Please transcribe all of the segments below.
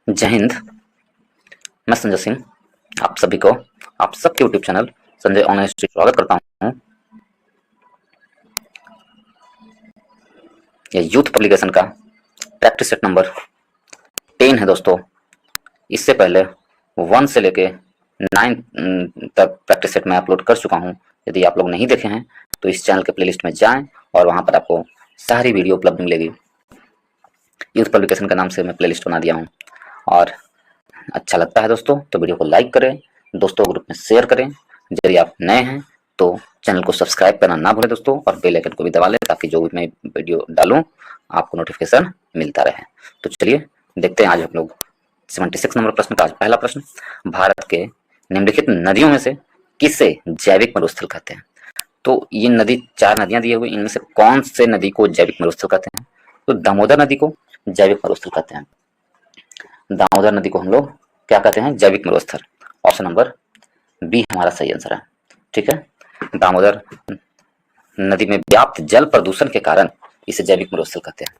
जय हिंद। मैं संजय सिंह आप सभी को आप सबके YouTube channel Sanjay online study स्वागत करता हूँ। ये यूथ पब्लिकेशन का प्रैक्टिस सेट नंबर 10 है दोस्तों। इससे पहले 1 से लेके 9 तक प्रैक्टिस सेट मैं अपलोड कर चुका हूँ। यदि आप लोग नहीं देखे हैं तो इस चैनल के प्लेलिस्ट में जाएं और वहाँ पर आपको सारी वीडियो उपलब्ध मिलेगी। यूथ पब्लिकेशन के नाम से मैं प्लेलिस्ट बना दिया हूँ। और अच्छा लगता है दोस्तों तो वीडियो को लाइक करें, दोस्तों ग्रुप में शेयर करें। यदि आप नए हैं तो चैनल को सब्सक्राइब करना ना भूलें दोस्तों, और बेल आइकन को भी दबा लें ताकि जो भी मैं वीडियो डालूं आपको नोटिफिकेशन मिलता रहे। तो चलिए देखते हैं आज हम लोग 76 नंबर प्रश्न का। आज पहला प्रश्न, भारत के निम्नलिखित नदियों में से किसे जैविक मरुस्थल कहते हैं? तो ये नदी 4 नदियां दी हुई, इनमें से कौन से नदी को जैविक मरुस्थल कहते हैं? तो दामोदर नदी को जैविक मरुस्थल कहते हैं। दामोदर नदी को हम लोग क्या कहते हैं? जैविक मरुस्थल। ऑप्शन नंबर बी हमारा सही आंसर है। ठीक है, दामोदर नदी में व्याप्त जल प्रदूषण के कारण इसे जैविक मरुस्थल कहते हैं।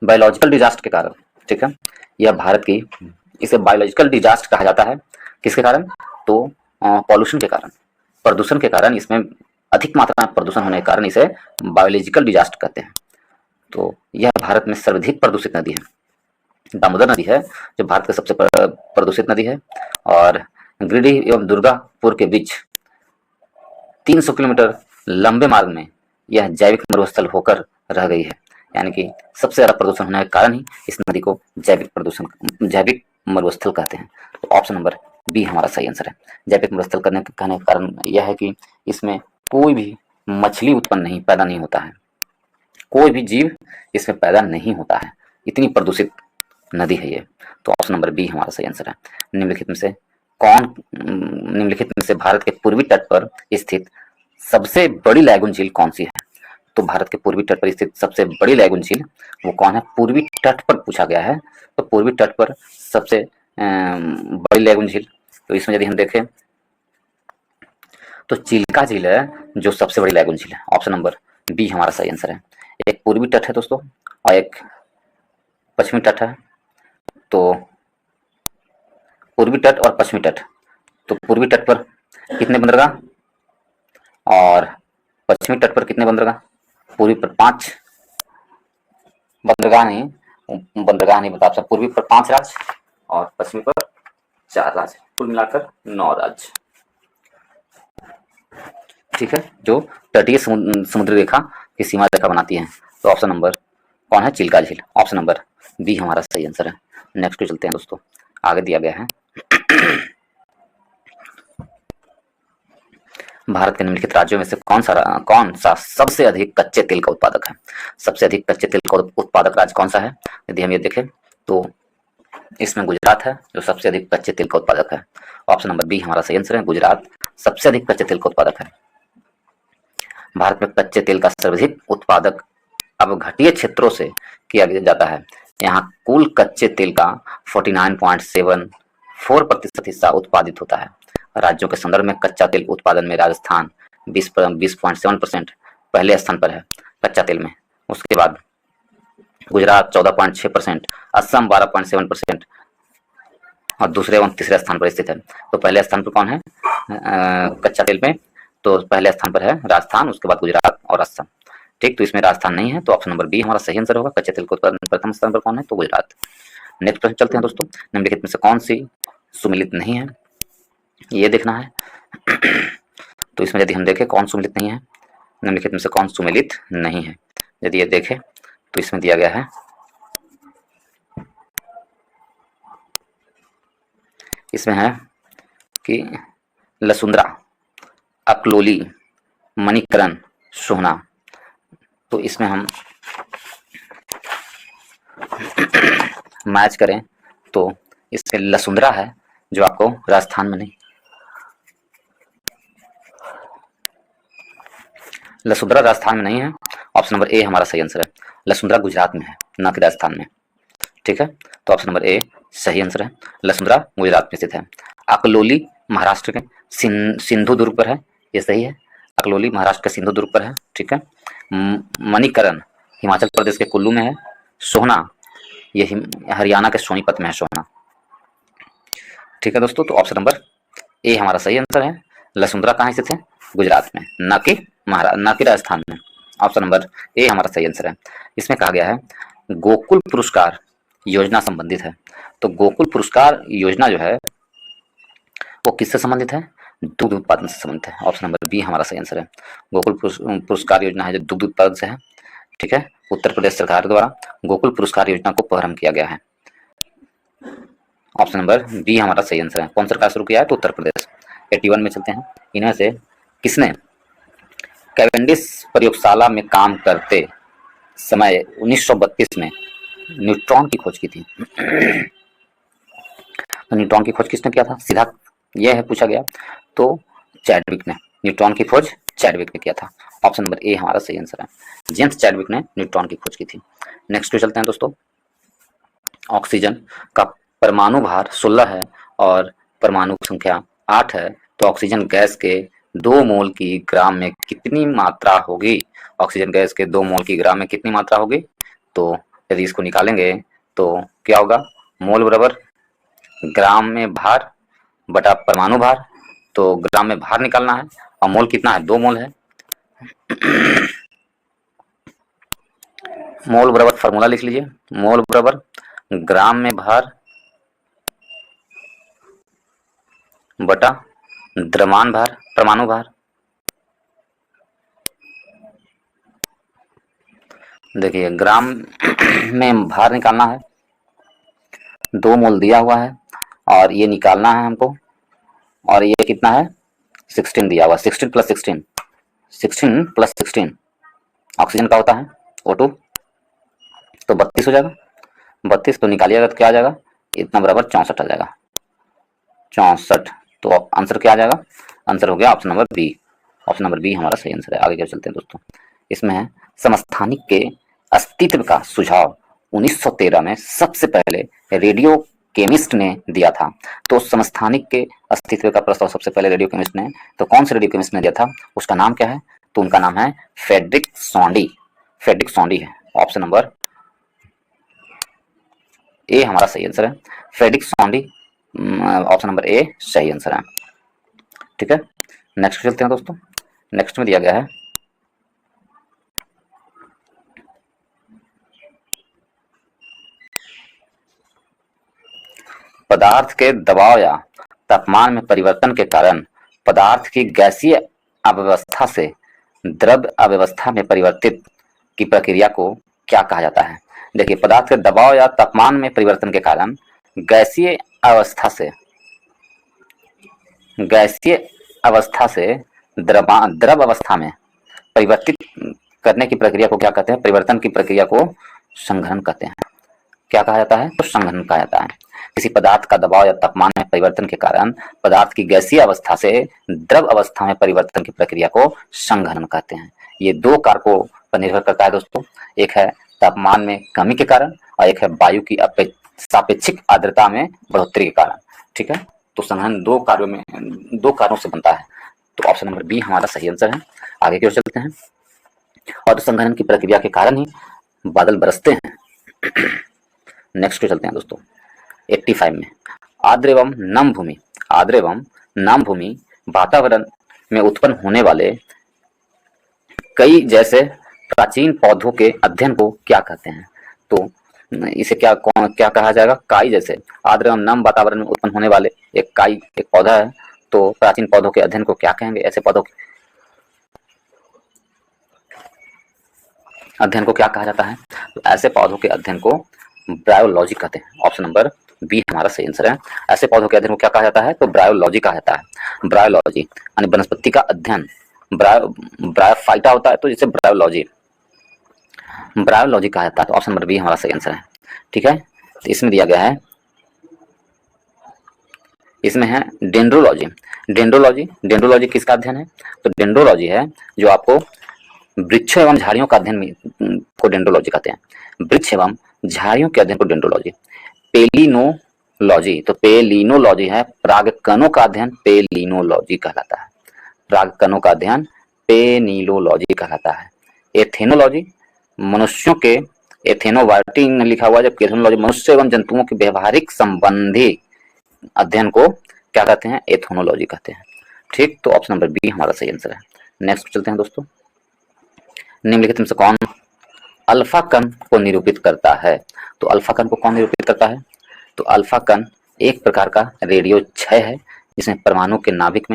बायोलॉजिकल डिजास्टर के कारण, ठीक है, यह भारत की, इसे बायोलॉजिकल डिजास्टर कहा जाता है। किसके कारण? तो पॉल्यूशन के कारण, प्रदूषण के कारण, इसमें अधिक मात्रा में प्रदूषण होने के कारण इसे बायोलॉजिकल डिजास्टर कहते हैं। तो यह भारत में सर्वाधिक प्रदूषित नदी है। दामोदर नदी है जो भारत की सबसे प्रदूषित नदी है। और गिरिडीह एवं दुर्गापुर के बीच 300 किलोमीटर लंबे मार्ग में यह जैविक मरुस्थल होकर रह गई है। यानी कि सबसे ज्यादा प्रदूषण होने के कारण ही इस नदी को जैविक मरुस्थल कहते हैं। तो ऑप्शन नंबर बी हमारा सही आंसर है। जैविक मरुस्थल कहने का कारण यह है कि इसमें कोई भी मछली पैदा नहीं होता है, कोई भी जीव इसमें पैदा नहीं होता है, इतनी प्रदूषित नदी है ये। तो ऑप्शन नंबर बी हमारा सही आंसर है। निम्नलिखित में से भारत के पूर्वी तट पर स्थित सबसे बड़ी लैगून झील कौन सी है? तो भारत के पूर्वी तट पर स्थित सबसे बड़ी लैगून झील वो कौन है? पूर्वी तट पर पूछा गया है, तो पूर्वी तट पर सबसे बड़ी लैगून झील, तो इसमें यदि हम देखें तो चिल्का झील है जो सबसे बड़ी लैगून झील है। ऑप्शन नंबर बी हमारा सही आंसर है। एक पूर्वी तट है दोस्तों और एक पश्चिमी तट है। तो पूर्वी तट और पश्चिमी तट, तो पूर्वी तट पर कितने बंदरगाह और पश्चिमी तट पर कितने बंदरगाह? पूर्वी पर 5 बंदरगाह नहीं बता सकता। पूर्वी पर 5 राज्य और पश्चिमी पर 4 राज्य, कुल मिलाकर 9 राज्य। ठीक है, जो तटीय समुद्री रेखा की सीमा रेखा बनाती है। तो ऑप्शन नंबर कौन है? चिल्का झील। ऑप्शन नंबर बी हमारा सही आंसर है। नेक्स्ट चलते हैं दोस्तों, आगे दिया गया है भारत के निम्नलिखित राज्यों में से कौन सा सबसे अधिक कच्चे तेल का उत्पादक है? सबसे अधिक कच्चे तेल का उत्पादक राज्य कौन सा है? यदि हम ये देखें तो इसमें गुजरात है जो सबसे अधिक कच्चे तेल का उत्पादक है। ऑप्शन नंबर बी हमारा सही आंसर है। गुजरात सबसे अधिक कच्चे तेल का उत्पादक है। भारत में कच्चे तेल का सर्वाधिक उत्पादक अब घाटीय क्षेत्रों से किया जाता है। यहाँ कुल कच्चे तेल का 49.74% हिस्सा उत्पादित होता है। राज्यों के संदर्भ में कच्चा तेल उत्पादन में राजस्थान 20.7% पहले स्थान पर है कच्चा तेल में। उसके बाद गुजरात 14.6%, असम 12.7% और दूसरे एवं तीसरे स्थान पर स्थित है। तो पहले स्थान पर कौन है कच्चा तेल में? तो पहले स्थान पर है राजस्थान, उसके बाद गुजरात और असम। ठीक, तो इसमें राजस्थान नहीं है, तो ऑप्शन नंबर बी हमारा सही आंसर होगा। कच्चे तेल का उत्पादन प्रथम स्थान पर कौन है? तो गुजरात। नेक्स्ट प्रश्न चलते हैं दोस्तों, निम्नलिखित में से कौन सी सुमिलित नहीं है, ये देखना है। तो इसमें यदि हम देखें कौन सुमिलित नहीं है, निम्नलिखित में से कौन सुमिलित नहीं है, यदि ये देखें तो इसमें दिया गया है इसमें है कि लसुंद्रा, अकलोली, मणिकरण, सोहना। तो इसमें हम मैच करें तो इसमें लसुंद्रा है जो आपको राजस्थान में नहीं, लसुंद्रा राजस्थान में नहीं है। ऑप्शन नंबर ए हमारा सही आंसर है। लसुंद्रा गुजरात में है, न कि राजस्थान में। ठीक है, तो ऑप्शन नंबर ए सही आंसर है। लसुंद्रा गुजरात में स्थित है। अकलोली महाराष्ट्र के सिंधुदुर्ग पर है, ये सही है। अकलोली महाराष्ट्र के सिंधुदुर्ग पर है। ठीक है, मणिकरण हिमाचल प्रदेश के कुल्लू में है। सोहना, ये हरियाणा के सोनीपत में है सोहना। ठीक है दोस्तों, तो ऑप्शन नंबर ए हमारा सही आंसर है। लसुंद्रा कहाँ स्थित है? गुजरात में, ना कि राजस्थान में। ऑप्शन नंबर ए हमारा सही आंसर है। इसमें कहा गया है गोकुल पुरस्कार योजना संबंधित है। तो गोकुल पुरस्कार योजना जो है वो किससे संबंधित है? दुग्ध उत्पादन से संबंधित है। ऑप्शन नंबर बी हमारा सही आंसर है। गोकुल पुरस्कार योजना है जो दुग्ध उत्पादन से है। ठीक है, उत्तर प्रदेश सरकार द्वारा गोकुल पुरस्कार योजना को प्रारंभ किया गया है। ऑप्शन नंबर बी हमारा सही आंसर है। कौन सरकार शुरू किया है? तो उत्तर प्रदेश। 81 में चलते हैं। इनमें से किसने कैवेंडिश प्रयोगशाला में काम करते समय 1932 में न्यूट्रॉन की खोज की थी? तो न्यूट्रॉन की खोज किसने किया था? सीधा यह है पूछा गया। तो चैडविक ने न्यूट्रॉन की खोज चैडविक ने किया था। ऑप्शन नंबर ए हमारा सही आंसर है। जेम्स चैडविक ने न्यूट्रॉन की खोज की थी। नेक्स्ट पे चलते हैं दोस्तों। ऑक्सीजन का परमाणु भार 16 है और परमाणु संख्या 8 है, तो ऑक्सीजन गैस के 2 मोल की ग्राम में कितनी मात्रा होगी? ऑक्सीजन गैस के 2 मोल की ग्राम में कितनी मात्रा होगी? तो यदि इसको निकालेंगे तो क्या होगा? मोल बराबर ग्राम में भार बटा परमाणु भार। तो ग्राम में भार निकालना है और मोल कितना है? 2 मोल है। मोल बराबर फॉर्मूला लिख लीजिए, मोल बराबर ग्राम में भार बटा द्रव्यमान भार, परमाणु भार। देखिए ग्राम में भार निकालना है, 2 मोल दिया हुआ है और ये निकालना है हमको, और ये कितना है? 16 दिया हुआ, 16 प्लस 16, 16 प्लस 16 ऑक्सीजन का होता है O2, तो 32 हो जाएगा। 32 तो निकालिएगा तो क्या आ जाएगा? इतना बराबर 64 आ जाएगा, 64। तो आंसर क्या आ जाएगा? आंसर हो गया option number B. Option number B हमारा सही आंसर है। आगे क्या चलते हैं दोस्तों। इसमें है समस्थानिक के अस्तित्व का सुझाव 1913 में सबसे पहले रेडियो केमिस्ट ने दिया था। तो समस्थानिक के अस्तित्व का प्रस्ताव सबसे पहले रेडियो केमिस्ट ने, तो कौन से रेडियो केमिस्ट ने दिया था? उसका नाम क्या है? तो उनका नाम है फ्रेडरिक सॉन्डी। फ्रेडरिक सॉन्डी है। ऑप्शन नंबर ए हमारा सही आंसर है। फ्रेडरिक सॉन्डी, ऑप्शन नंबर ए सही आंसर है। ठीक है, नेक्स्ट चलते हैं दोस्तों। नेक्स्ट में दिया गया है पदार्थ के दबाव या तापमान में परिवर्तन के कारण पदार्थ की गैसीय अव्यवस्था से द्रव अव्यवस्था में परिवर्तित की प्रक्रिया को क्या कहा जाता है? देखिए पदार्थ के दबाव या तापमान में परिवर्तन के कारण गैसीय अवस्था से द्रव अवस्था में परिवर्तित करने की प्रक्रिया को क्या कहते हैं? परिवर्तन की प्रक्रिया को संघनन कहते हैं। क्या कहा जाता है? तो संघनन कहा जाता है। किसी पदार्थ का दबाव या तापमान में परिवर्तन के कारण पदार्थ की गैसीय अवस्था से द्रव अवस्था में परिवर्तन की प्रक्रिया को संघनन कहते हैं। ये 2 कारकों पर निर्भर करता है दोस्तों। एक है तापमान में कमी के कारण और एक है वायु की सापेक्षिक आर्द्रता में बढ़ोतरी के कारण। ठीक है, तो संघनन 2 कारणों से बनता है। तो ऑप्शन नंबर बी हमारा सही आंसर है। आगे की ओर चलते हैं। और तो संघनन की प्रक्रिया के कारण ही बादल बरसते हैं। नेक्स्ट पे चलते हैं दोस्तों। 85 में आर्द्र एवं नम भूमि वातावरण में उत्पन्न होने वाले कई जैसे प्राचीन पौधों के अध्ययन को क्या कहते हैं? तो इसे क्या कहा जाएगा? काई जैसे आर्द्र एवं नम वातावरण में उत्पन्न होने वाले एक पौधा है, तो प्राचीन पौधों के अध्ययन को क्या कहेंगे? ऐसे पौधों के अध्ययन को क्या कहा जाता है? तो ऐसे पौधों के अध्ययन को ब्रायोलॉजी कहते हैं। ऑप्शन नंबर बी हमारा सही आंसर है। ऐसे पौधों के अध्ययन को क्या कहा जाता है? तो ब्रायोलॉजी कहा जाता है। ब्रायोलॉजी यानी वनस्पति का अध्ययन। ब्रायोफाइटा होता है तो जिसे ब्रायोलॉजी कहा जाता है। तो ऑप्शन नंबर बी हमारा सही आंसर है। ठीक है, तो इसमें दिया गया है, इसमें है डेंड्रोलॉजी। डेंड्रोलॉजी किसका अध्ययन है? तो डेंड्रोलॉजी है जो आपको वृक्षों एवं झाड़ियों का अध्ययन को डेंड्रोलॉजी कहते हैं। वृक्ष एवं झाड़ियों के अध्ययन को डेंड्रोलॉजी। पेलिनोलॉजी, तो पेलिनोलॉजी है परागकणों का अध्ययन, पेलिनोलॉजी कहलाता है। परागकणों का अध्ययन पेनिलोलॉजी कहलाता है। एथेनोलॉजी मनुष्यों के एथेनोबायोटिक लिखा हुआ है, जबकि एथेनोलॉजी मनुष्य एवं जंतुओं के व्यवहारिक संबंधी अध्ययन को क्या कहते हैं, एथोनोलॉजी कहते हैं। ठीक, तो ऑप्शन नंबर बी हमारा सही आंसर है। नेक्स्ट चलते हैं दोस्तों, निम्नलिखित में से कौन अल्फा कण को निरूपित करता है? तो अल्फा कण को कौन निरूपित करता है? तो अल्फा कण एक प्रकार का रेडियो क्षय है, जिसमें परमाणु के नाभिक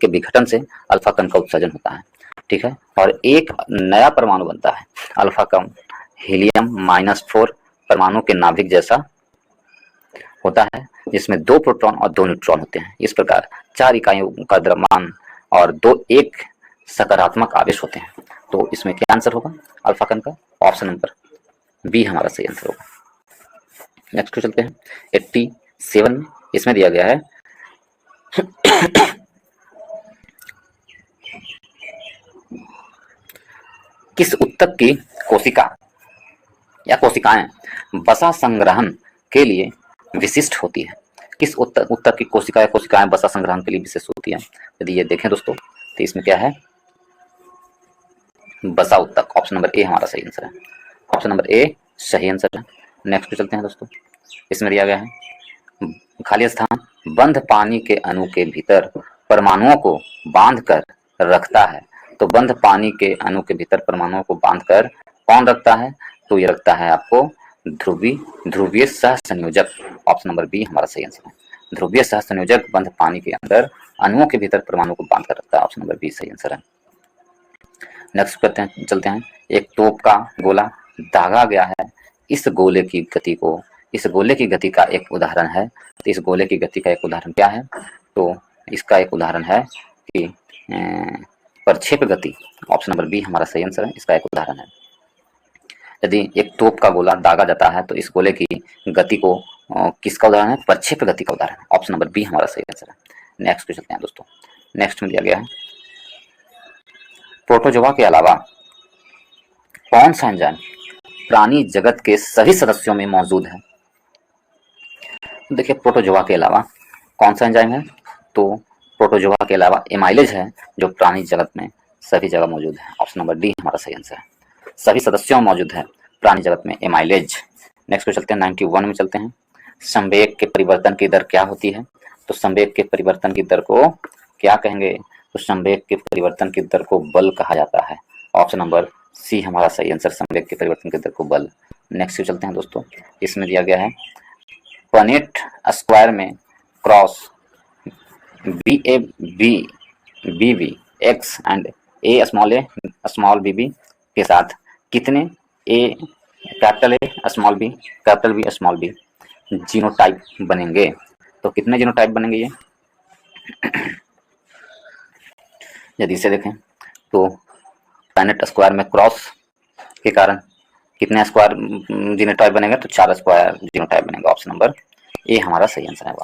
के विघटन से अल्फा कण का उत्सर्जन होता है। ठीक है, और एक नया परमाणु बनता है। अल्फा कण हीलियम-4 परमाणु के नाभिक जैसा होता है, जिसमें 2 प्रोटॉन और 2 न्यूट्रॉन होते हैं। इस प्रकार 4 इकाइयों का द्रव्यमान और 2 एक सकारात्मक आवेश होते हैं। तो इसमें क्या आंसर होगा अल्फा कण का? ऑप्शन नंबर बी हमारा सही आंसर होगा। नेक्स्ट चलते हैं 87 में, इसमें दिया गया है किस ऊतक की कोशिका या कोशिकाएं वसा संग्रहण के लिए विशिष्ट होती है? किस ऊतक की कोशिका या कोशिकाएं वसा संग्रहण के लिए विशिष्ट होती है? यदि ये देखें दोस्तों, तो इसमें क्या है, वसा ऊतक। ऑप्शन नंबर ए हमारा सही आंसर है। ऑप्शन नंबर ए सही आंसर है। नेक्स्ट पे चलते हैं दोस्तों, इसमें दिया गया है खाली स्थान बंद पानी के अणु के भीतर परमाणुओं को बांध कर रखता है। तो बंद पानी के अणु के भीतर परमाणुओं को बांध कर कौन रखता है? तो ये रखता है आपको ध्रुवीय सहसंयोजक। ऑप्शन नंबर बी हमारा सही आंसर है। ध्रुवीय सहसंयोजक बंद पानी के अंदर अणुओं के भीतर परमाणु को बांध कर रखता है। ऑप्शन नंबर बी सही आंसर है। नेक्स्ट करते हैं, चलते हैं, एक तोप का गोला दागा गया है। इस गोले की गति का एक उदाहरण है। तो इस गोले की गति का एक उदाहरण क्या है? तो इसका एक उदाहरण है कि प्रक्षेप गति। ऑप्शन नंबर बी हमारा सही आंसर है। इसका एक उदाहरण है, यदि एक तोप का गोला दागा जाता है तो इस गोले की गति को किसका उदाहरण है? प्रक्षेप गति का उदाहरण है। ऑप्शन नंबर बी हमारा सही आंसर है। नेक्स्ट पे चलते हैं दोस्तों, नेक्स्ट में दिया गया है प्रोटोजोआ के अलावा कौन सा एंजाइम प्राणी जगत के सभी सदस्यों में मौजूद है? देखिए, प्रोटोजोआ के अलावा कौन सा एंजाइम है? तो प्रोटोजोआ के अलावा एमाइलेज है, जो प्राणी जगत में सभी जगह मौजूद है। ऑप्शन नंबर डी हमारा सही आंसर है। सभी सदस्यों में मौजूद है प्राणी जगत में एमाइलेज। नेक्स्ट पे चलते हैं 91 में चलते हैं, संवेग के परिवर्तन की दर क्या होती है? तो संवेग के परिवर्तन की दर को क्या कहेंगे? तो संवेग के परिवर्तन की दर को बल कहा जाता है। ऑप्शन नंबर सी हमारा सही आंसर, संवेग के परिवर्तन की दर को बल। नेक्स्ट पे चलते हैं दोस्तों, इसमें दिया गया है पनेट स्क्वायर में cross B X and A small B के साथ कितने ए स्मॉल बी जीनोटाइप बनेंगे? तो कितने जीनोटाइप बनेंगे ये? यदि इसे देखें तो प्लैनेट स्क्वायर में क्रॉस के कारण कितने स्क्वायर जीनोटाइप बनेंगे? तो 4 स्क्वायर जीनोटाइप बनेंगे। ऑप्शन नंबर ए हमारा सही आंसर है।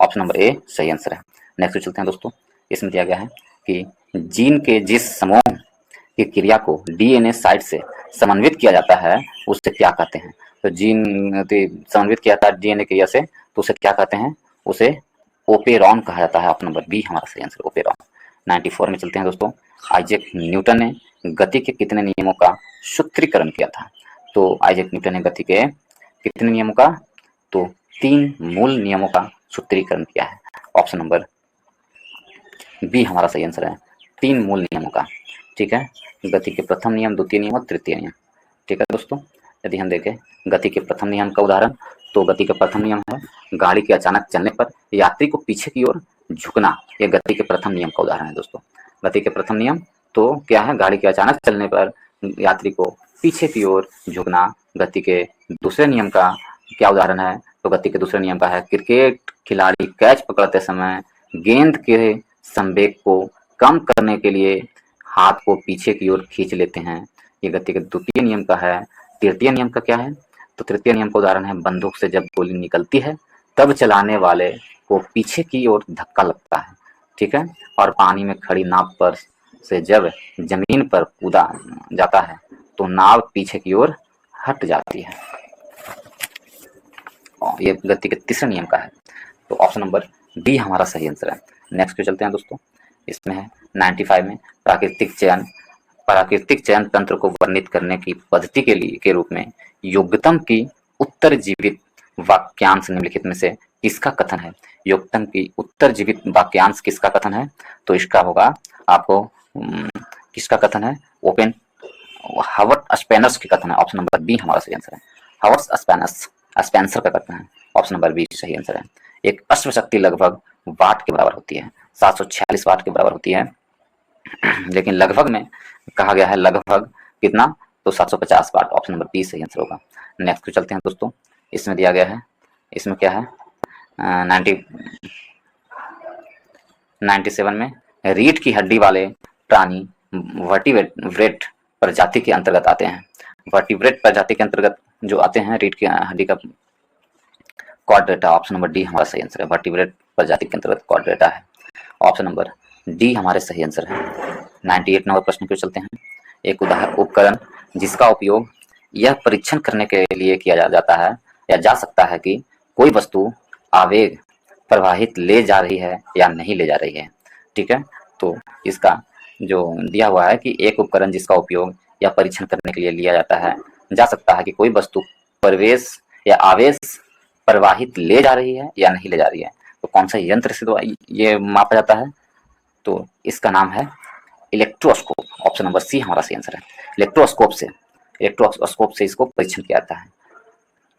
ऑप्शन नंबर ए सही आंसर है। नेक्स्ट चलते हैं दोस्तों, इसमें दिया गया है कि जीन के जिस समूह की क्रिया को डीएनए साइट से समन्वित किया जाता है उसे क्या कहते हैं? तो जीन समन्वित किया जाता है डीएनए क्रिया से, तो उसे क्या कहते हैं? उसे ओपेरॉन कहा जाता है। ऑप्शन नंबर बी हमारा सही आंसर, ओपेरॉन। 94 में चलते हैं दोस्तों, आइजैक न्यूटन ने गति के कितने नियमों का सूत्रीकरण किया था? तो आइजैक न्यूटन ने गति के कितने नियमों का? तो 3 मूल नियमों का सूत्रीकरण किया है। ऑप्शन नंबर बी हमारा सही आंसर है, 3 मूल नियमों का। ठीक है, गति के प्रथम नियम, द्वितीय नियम और तृतीय नियम। ठीक है दोस्तों, यदि हम देखें गति के प्रथम नियम का उदाहरण, तो गति का प्रथम नियम है गाड़ी के अचानक चलने पर यात्री को पीछे की ओर झुकना। यह गति के प्रथम नियम का उदाहरण है दोस्तों। गति के प्रथम नियम तो क्या है? गाड़ी के अचानक चलने पर यात्री को पीछे की ओर झुकना। गति के दूसरे नियम का क्या उदाहरण है? तो गति के दूसरे नियम का है क्रिकेट खिलाड़ी कैच पकड़ते समय गेंद के संवेग को कम करने के लिए हाथ को पीछे की ओर खींच लेते हैं। ये गति के द्वितीय नियम का है। तृतीय नियम का क्या है? तो तृतीय नियम का उदाहरण है बंदूक से जब गोली निकलती है तब चलाने वाले को पीछे की ओर धक्का लगता है। ठीक है, और पानी में खड़ी नाव पर से जब जमीन पर कूदा जाता है तो नाव पीछे की ओर हट जाती है। और ये गति के तीसरे नियम का है। तो ऑप्शन नंबर डी हमारा सही आंसर है। नेक्स्ट पे चलते हैं दोस्तों, इसमें है 95 में प्राकृतिक चयन तंत्र को वर्णित करने की पद्धति के रूप में योग्यतम की उत्तरजीवित वाक्यांश निम्नलिखित में से किसका कथन है? योग्यतम की उत्तरजीवित वाक्यांश किसका कथन है? तो इसका होगा आपको किसका कथन है? ओपन हॉवर्ड स्पेनर्स की कथन है। ऑप्शन नंबर बी हमारा सही आंसर है। हॉवर्ड स्पेंसर का कथन है। ऑप्शन नंबर बी सही आंसर है। एक अश्व शक्ति लगभग वाट के बराबर होती है, 746 वाट के बराबर होती है, लेकिन लगभग में कहा गया है लगभग कितना? तो 750 वाट। ऑप्शन नंबर बी सही आंसर होगा। नेक्स्ट को चलते हैं दोस्तों। इसमें दिया गया है, इसमें क्या है 97 में रीढ़ की हड्डी वाले प्राणी वर्टिब्रेट प्रजाति के अंतर्गत आते हैं। वर्टिब्रेट प्रजाति के अंतर्गत जो आते हैं रीढ़ की हड्डी का क्वाड्रेटा। ऑप्शन नंबर डी हमारा सही आंसर है। वर्टिब्रेट प्रजाति के अंतर्गत क्वाड्रेटा है। ऑप्शन नंबर डी हमारे सही आंसर है। 98 नंबर प्रश्न को चलते हैं। एक उदाहरण उपकरण जिसका उपयोग यह परीक्षण करने के लिए किया जाता है या जा सकता है कि कोई वस्तु आवेग प्रवाहित ले जा रही है या नहीं ले जा रही है। ठीक है, तो इसका जो दिया हुआ है कि एक उपकरण जिसका उपयोग या परीक्षण करने के लिए लिया जाता है जा सकता है कि कोई वस्तु प्रवेश या आवेश प्रवाहित ले जा रही है या नहीं ले जा रही है, तो कौन सा यंत्र से तो ये मापा जाता है? तो इसका नाम है इलेक्ट्रोस्कोप। ऑप्शन नंबर सी हमारा सही आंसर है। इलेक्ट्रोस्कोप से इसको परीक्षण किया जाता है।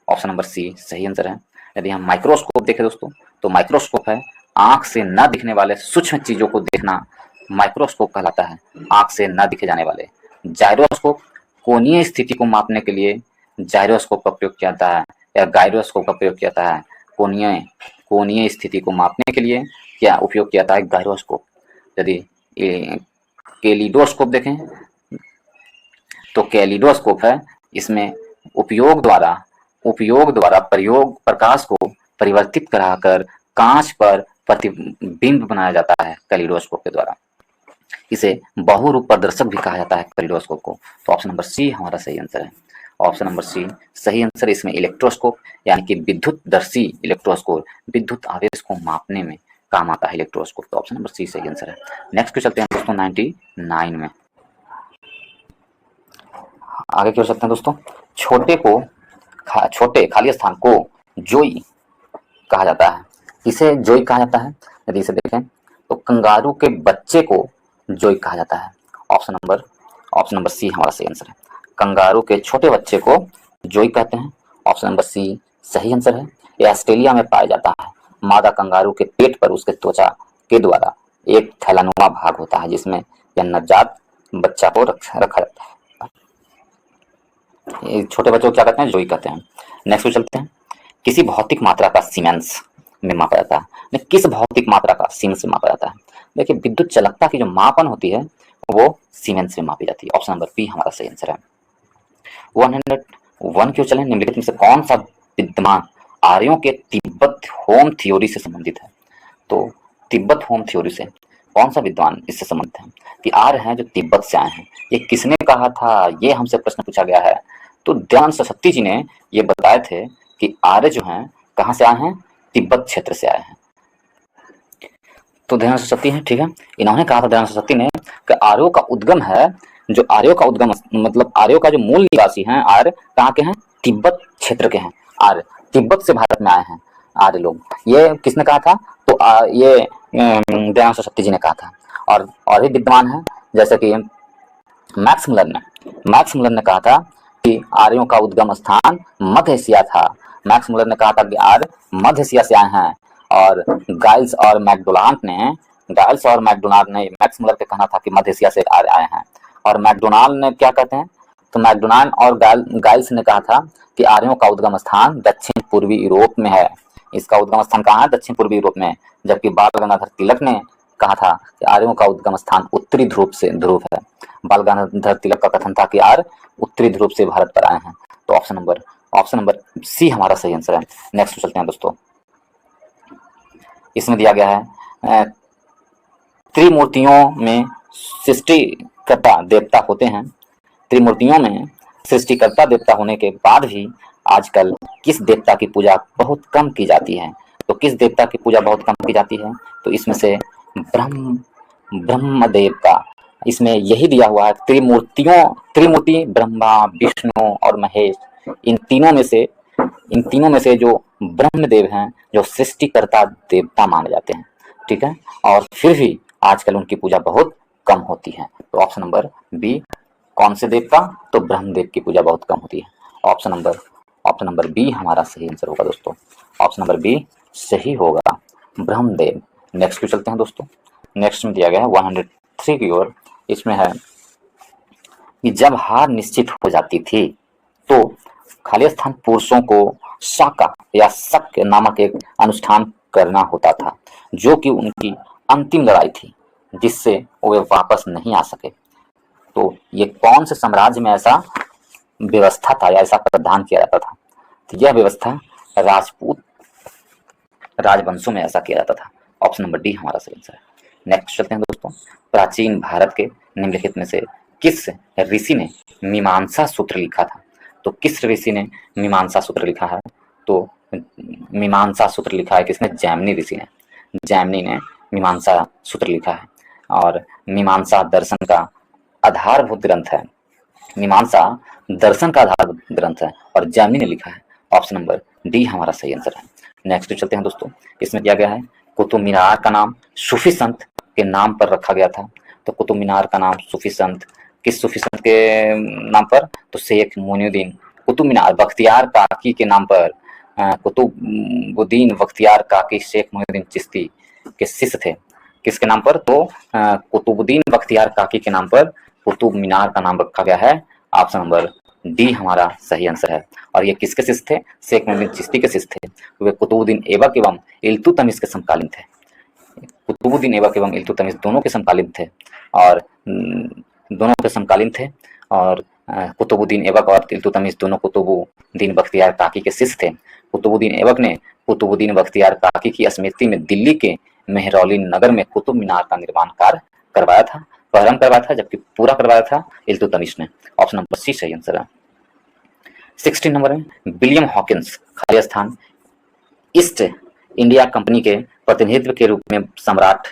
ऑप्शन नंबर सी सही आंसर है। यदि हम माइक्रोस्कोप देखें दोस्तों, तो माइक्रोस्कोप है आंख से न दिखने वाले सूक्ष्म चीजों को देखना, माइक्रोस्कोप कहलाता है। आंख से न दिखे जाने वाले। जायरोस्कोप कोणीय स्थिति को मापने के लिए जायरोस्कोप का प्रयोग किया जाता है, या गायरोस्कोप का प्रयोग किया जाता है। कोणीय स्थिति को मापने के लिए क्या उपयोग किया जाता है? गायरोस्कोप। यदि कैलिडोस्कोप देखें तो कैलिडोस्कोप है, इसमें उपयोग द्वारा प्रकाश को परिवर्तित कराकर कांच पर प्रतिबिंब बनाया जाता है कैलिडोस्कोप के द्वारा। इसे बहुरूप प्रदर्शक भी कहा जाता है कैलिडोस्कोप को। तो ऑप्शन नंबर सी हमारा सही आंसर है। ऑप्शन नंबर सी सही आंसर। इसमें इलेक्ट्रोस्कोप यानी कि विद्युतदर्शी इलेक्ट्रोस्कोप, विद्युत आवेश को मापने में काम आता है इलेक्ट्रोस्कोप। तो ऑप्शन नंबर सी सही आंसर है। नेक्स्ट को चलते हैं दोस्तों 99 में। आगे क्या हो सकते हैं दोस्तों? छोटे खाली स्थान को जोई कहा जाता है। इसे जोई कहा जाता है। यदि इसे देखें तो कंगारू के बच्चे को जोई कहा जाता है। ऑप्शन नंबर सी हमारा सही आंसर है। कंगारू के छोटे बच्चे को जोई कहते हैं। ऑप्शन नंबर सी सही आंसर है। यह ऑस्ट्रेलिया में पाया जाता है। मादा कंगारू के पेट पर उसके त्वचा के द्वारा एक थैलानुमा भाग होता है जिसमें यह नवजात बच्चा को रखा जाता है। छोटे बच्चों को क्या कहते हैं? जोई कहते हैं। नेक्स्ट को चलते हैं। किसी भौतिक मात्रा का सीमेंस में मापा जाता है। किस भौतिक मात्रा का सीमेंस में मापा जाता है? देखिए, विद्युत चालकता की जो मापन होती है वो सीमेंस में मापी जाती है। ऑप्शन नंबर बी हमारा सही आंसर है। 101 क्यों चलें? निम्नलिखित में से कौन सा विद्यमान आर्यों के तिब्बत होम थ्योरी से संबंधित है? तो तिब्बत होम थ्योरी से कौन सा विद्वान इससे संबंधित है? कि आर्य हैं जो तिब्बत से आए हैं। ये किसने कहा था? ये हमसे प्रश्न पूछा गया है। तो दयानंद सरस्वती जी ने ये बताए थे कि आर्य जो हैं कहाँ से आए हैं? तिब्बत क्षेत्र से आए हैं। तो दयानंद सरस्वती हैं, ठीक है। इन्होंने कहा था, दयानंद सरस्वती ने, कि आर्यों का उद्गम है, जो आर्यों का उद्गम मतलब आर्यों का जो मूल निवासी हैं आर्य कहाँ के हैं? तिब्बत क्षेत्र के हैं। आर्य तिब्बत से भारत में आए हैं आर्य लोग। ये किसने कहा था? तो ये दयानंद सरस्वती जी ने कहा था। और भी विद्वान है, जैसे कि मैक्स मुलर ने कहा था कि आर्यों का उद्गम स्थान मध्य एशिया था। मैक्स मुलर ने कहा था कि आर्य मध्य एशिया से आए हैं। और गाइल्स और मैकडोनाल्ड ने मैक्स मुलर का कहना था कि मध्य एशिया से आर्य आए हैं। और मैकडोनाल्ड ने क्या कहते हैं? तो मैकडोनाल्ड और गाइल्स ने कहा था कि आर्यों का उद्गम स्थान दक्षिण पूर्वी यूरोप में है। इसका उद्गम स्थान कहाँ है? दक्षिण पूर्वी यूरोप में। जबकि बाल गंगाधर तिलक ने कहा था कि आर्यों का उद्गम स्थान उत्तरी ध्रुव है। बाल गंगाधर तिलक का कथन था कि आर्य उत्तरी ध्रुव से भारत पर आए हैं। तो ऑप्शन नंबर सी हमारा सही आंसर है। नेक्स्ट चलते हैं दोस्तों। इसमें दिया गया है त्रिमूर्तियों में सृष्टिकर्ता देवता होते हैं। त्रिमूर्तियों में सृष्टिकर्ता देवता होने के बाद भी आजकल किस देवता की पूजा बहुत कम की जाती है? तो किस देवता की पूजा बहुत कम की जाती है? तो इसमें से ब्रह्मदेव का, इसमें यही दिया हुआ है त्रिमूर्ति ब्रह्मा, विष्णु और महेश इन तीनों में से जो ब्रह्मदेव हैं, जो सृष्टिकर्ता देवता माने जाते हैं, ठीक है, और फिर भी आजकल उनकी पूजा बहुत कम होती है। तो ऑप्शन नंबर बी, कौन से देवता? तो ब्रह्मदेव की पूजा बहुत कम होती है। ऑप्शन नंबर बी हमारा सही आंसर होगा दोस्तों। ऑप्शन नंबर बी सही होगा, ब्रह्मदेव। नेक्स्ट पे चलते हैं दोस्तों। नेक्स्ट में दिया गया है 103 की ओर। इसमें है कि जब हार निश्चित हो जाती थी तो खाली स्थान पुरुषों को शाका या शक नामक एक अनुष्ठान करना होता था, जो कि उनकी अंतिम लड़ाई थी, जिससे वे वापस नहीं आ सके। तो ये कौन से साम्राज्य में ऐसा व्यवस्था था या ऐसा प्रावधान किया जाता था? तो यह व्यवस्था राजपूत राजवंशों में ऐसा किया जाता था। ऑप्शन नंबर डी हमारा सही आंसर है। नेक्स्ट चलते हैं दोस्तों। प्राचीन भारत के निम्नलिखित में से किस ऋषि ने मीमांसा सूत्र लिखा था? तो किस ऋषि ने मीमांसा सूत्र लिखा है? तो मीमांसा सूत्र लिखा है किसने? जैमिनी ऋषि ने। जैमिनी ने मीमांसा सूत्र लिखा है और मीमांसा दर्शन का आधारभूत ग्रंथ है। मीमांसा दर्शन का आधारभूत ग्रंथ है और जैमिनी ने लिखा है। ऑप्शन नंबर डी हमारा सही आंसर है। नेक्स्ट चलते हैं दोस्तों। इसमें दिया गया है कुतुब मीनार का नाम सूफी संत के नाम पर रखा गया था। तो कुतुब मीनार का नाम सूफी संत, किस सूफी संत के नाम पर? तो शेख मोइनुद्दीन। कुतुब मीनार बख्तियार काकी के नाम पर, कुतुबुद्दीन बख्तियार काकी शेख मोइनुद्दीन चिश्ती के शिष्य थे। किसके नाम पर? तो कुतुबुद्दीन बख्तियार काकी के नाम पर कुतुब मीनार का नाम रखा गया है। ऑप्शन नंबर डी हमारा सही आंसर है। और ये किसके शिष्य थे? शेख मोइनुद्दीन चिश्ती के शिष्य थे। वे कुतुबुद्दीन ऐबक एवं इल्तुतमिश के समकालीन थे। कुतुबुद्दीन ऐबक एवं इल्तुतमिश दोनों के समकालीन थे और कुतुबुद्दीन ऐबक और इल्तुतमिश दोनों कुतुबुद्दीन बख्तियार काकी के शिष्य थे। कुतुबुद्दीन ऐबक ने कुतुबुद्दीन बख्तियार काकी की स्मृति में दिल्ली के मेहरौली नगर में कुतुब मीनार का निर्माण कार्य करवाया था, प्रारंभ करवाया था, जबकि पूरा करवाया था इल्तुतमिश ने। ऑप्शन नंबर सी सही आंसर है। 16 नंबर है विलियम हॉकिंस खाली स्थान ईस्ट इंडिया कंपनी के प्रतिनिधित्व के रूप में सम्राट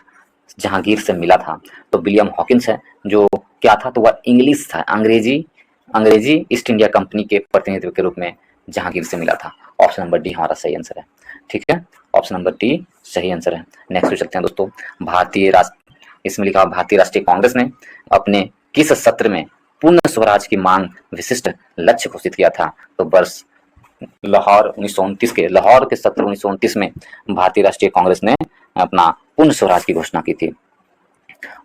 जहांगीर से मिला था। तो विलियम हॉकिंस है जो क्या था? तो वह इंग्लिश था, अंग्रेजी ईस्ट इंडिया कंपनी के प्रतिनिधित्व के रूप में जहांगीर से मिला था। ऑप्शन नंबर डी हमारा सही आंसर है। ठीक है, ऑप्शन नंबर डी सही आंसर है। नेक्स्ट चलते हैं दोस्तों। इसमें लिखा भारतीय राष्ट्रीय कांग्रेस ने अपने किस सत्र में पूर्ण स्वराज की मांग विशिष्ट लक्ष्य घोषित किया था? तो वर्ष लाहौर के सत्र 1929 में भारतीय राष्ट्रीय कांग्रेस ने अपना पूर्ण स्वराज की घोषणा की थी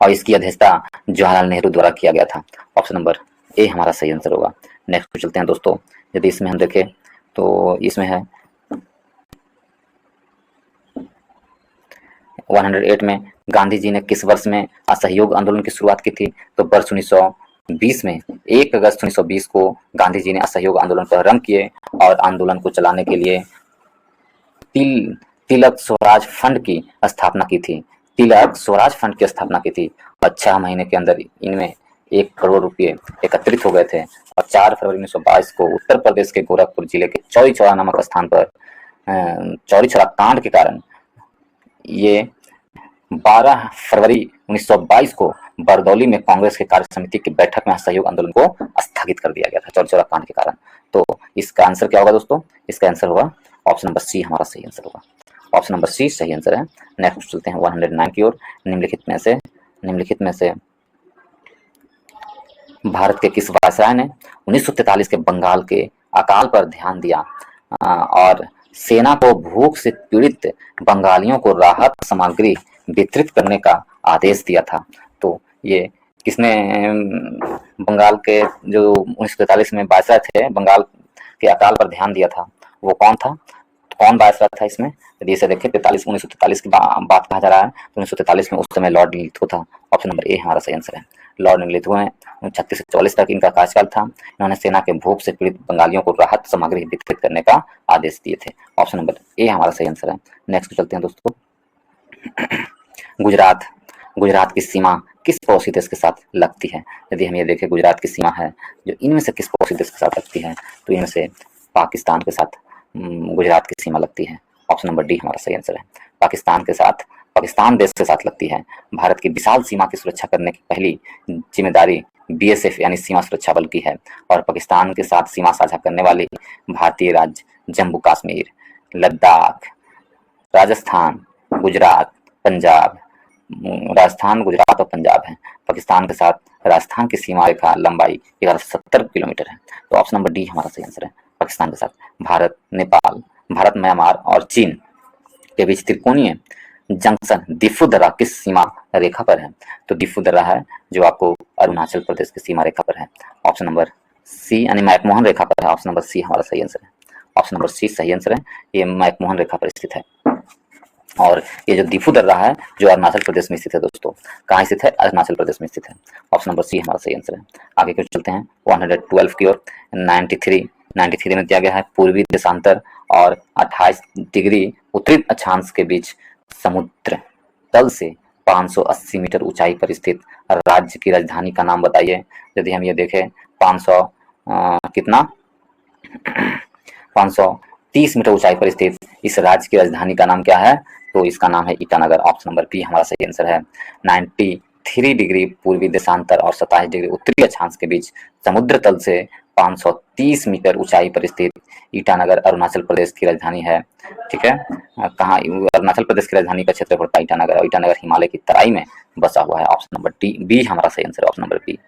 और इसकी अध्यक्षता जवाहरलाल नेहरू द्वारा किया गया था। ऑप्शन नंबर ए हमारा सही आंसर होगा। नेक्स्ट चलते हैं दोस्तों। यदि इसमें हम देखें तो इसमें है 108 में गांधी जी ने किस वर्ष में असहयोग आंदोलन की शुरुआत की थी? तो वर्ष 1920 में 1 अगस्त 1920 को गांधी जी ने असहयोग आंदोलन प्रारंभ किए और आंदोलन को चलाने के लिए तिलक स्वराज फंड की स्थापना की थी। तिलक स्वराज फंड की स्थापना की थी और 6 महीने के अंदर इनमें 1 करोड़ रुपये एकत्रित हो गए थे और 4 फरवरी 1922 को उत्तर प्रदेश के गोरखपुर जिले के चौरी चौरा नामक स्थान पर चौरी चौरा कांड के कारण ये 12 फरवरी 1922 को बरदौली में कांग्रेस के कार्य समिति की बैठक में असहयोग आंदोलन को स्थगित कर दिया गया था चौरी चौरा कांड के कारण। तो इसका आंसर क्या होगा दोस्तों? इसका आंसर होगा ऑप्शन नंबर सी हमारा सही आंसर होगा। ऑप्शन नंबर सी सही आंसर है। नेक्स्ट चलते हैं 109 की ओर। निम्नलिखित में से भारत के किस वायसराय ने 1943 के बंगाल के अकाल पर ध्यान दिया और सेना को भूख से पीड़ित बंगालियों को राहत सामग्री वितरित करने का आदेश दिया था? तो ये किसने बंगाल के जो 1943 में वायसराय थे, बंगाल के अकाल पर ध्यान दिया था, वो कौन था? कौन वायसराय था इसमें? यदि इसे देखें 1943 की बात कहा जा रहा है तो 1943 में उस समय लॉर्ड लिथो था। ऑप्शन नंबर ए हमारा सही आंसर है। लॉर्ड लिथो ने 36 से 44 तक इनका कार्यकाल था। इन्होंने सेना के भूख से पीड़ित बंगालियों को राहत सामग्री वितरित करने का आदेश दिए थे। ऑप्शन नंबर ए हमारा सही आंसर है। नेक्स्ट चलते हैं दोस्तों। गुजरात की सीमा किस पड़ोसी देश के साथ लगती है? यदि हम ये देखें गुजरात की सीमा है जो इनमें से किस पड़ोसी देश के साथ लगती है? तो इनमें से पाकिस्तान के साथ गुजरात की सीमा लगती है। ऑप्शन नंबर डी हमारा सही आंसर है। पाकिस्तान के साथ पाकिस्तान देश के साथ लगती है। भारत की विशाल सीमा की सुरक्षा करने की पहली जिम्मेदारी बीएसएफ यानी सीमा सुरक्षा बल की है और पाकिस्तान के साथ सीमा साझा करने वाले भारतीय राज्य जम्मू कश्मीर, लद्दाख, राजस्थान, गुजरात, पंजाब, राजस्थान, गुजरात और पंजाब है। पाकिस्तान के साथ राजस्थान की सीमा रेखा लंबाई 1170 किलोमीटर है। तो ऑप्शन नंबर डी हमारा सही आंसर है। पाकिस्तान के साथ भारत, नेपाल, भारत, म्यांमार और चीन के बीच त्रिकोणीय जंक्शन दिफू दर्रा किस सीमा रेखा पर है? तो दिफू दर्रा है जो आपको अरुणाचल प्रदेश की सीमा रेखा पर है। ऑप्शन नंबर सी यानी मैकमोहन रेखा पर है। ऑप्शन नंबर सी हमारा सही आंसर है। ऑप्शन नंबर सी सही आंसर है। ये मैकमोहन रेखा पर स्थित है और ये जो दिफू दर्रा है जो अरुणाचल प्रदेश में स्थित है दोस्तों। कहाँ स्थित है? अरुणाचल प्रदेश में स्थित है। ऑप्शन नंबर सी हमारा सही आंसर है। आगे क्यों चलते हैं 112 की ओर। 93 में दिया गया है पूर्वी देशांतर और 28 डिग्री उत्तरी अक्षांश के बीच समुद्र तल से 580 मीटर ऊंचाई पर स्थित राज्य की राजधानी का नाम बताइए। यदि हम ये देखें 500 कितना 530 मीटर ऊंचाई पर स्थित इस राज्य की राजधानी का नाम क्या है? तो इसका नाम है ईटानगर। ऑप्शन नंबर बी हमारा सही आंसर है। 93 डिग्री पूर्वी देशांतर और 27 डिग्री उत्तरी अक्षांश के बीच समुद्र तल से 530 मीटर ऊंचाई पर स्थित ईटानगर अरुणाचल प्रदेश की राजधानी है। ठीक है, कहाँ? अरुणाचल प्रदेश की राजधानी का क्षेत्र पड़ता है ईटानगर और ईटानगर हिमालय की तराई में बसा हुआ है। ऑप्शन नंबर डी बी हमारा सही आंसर है। Option number B.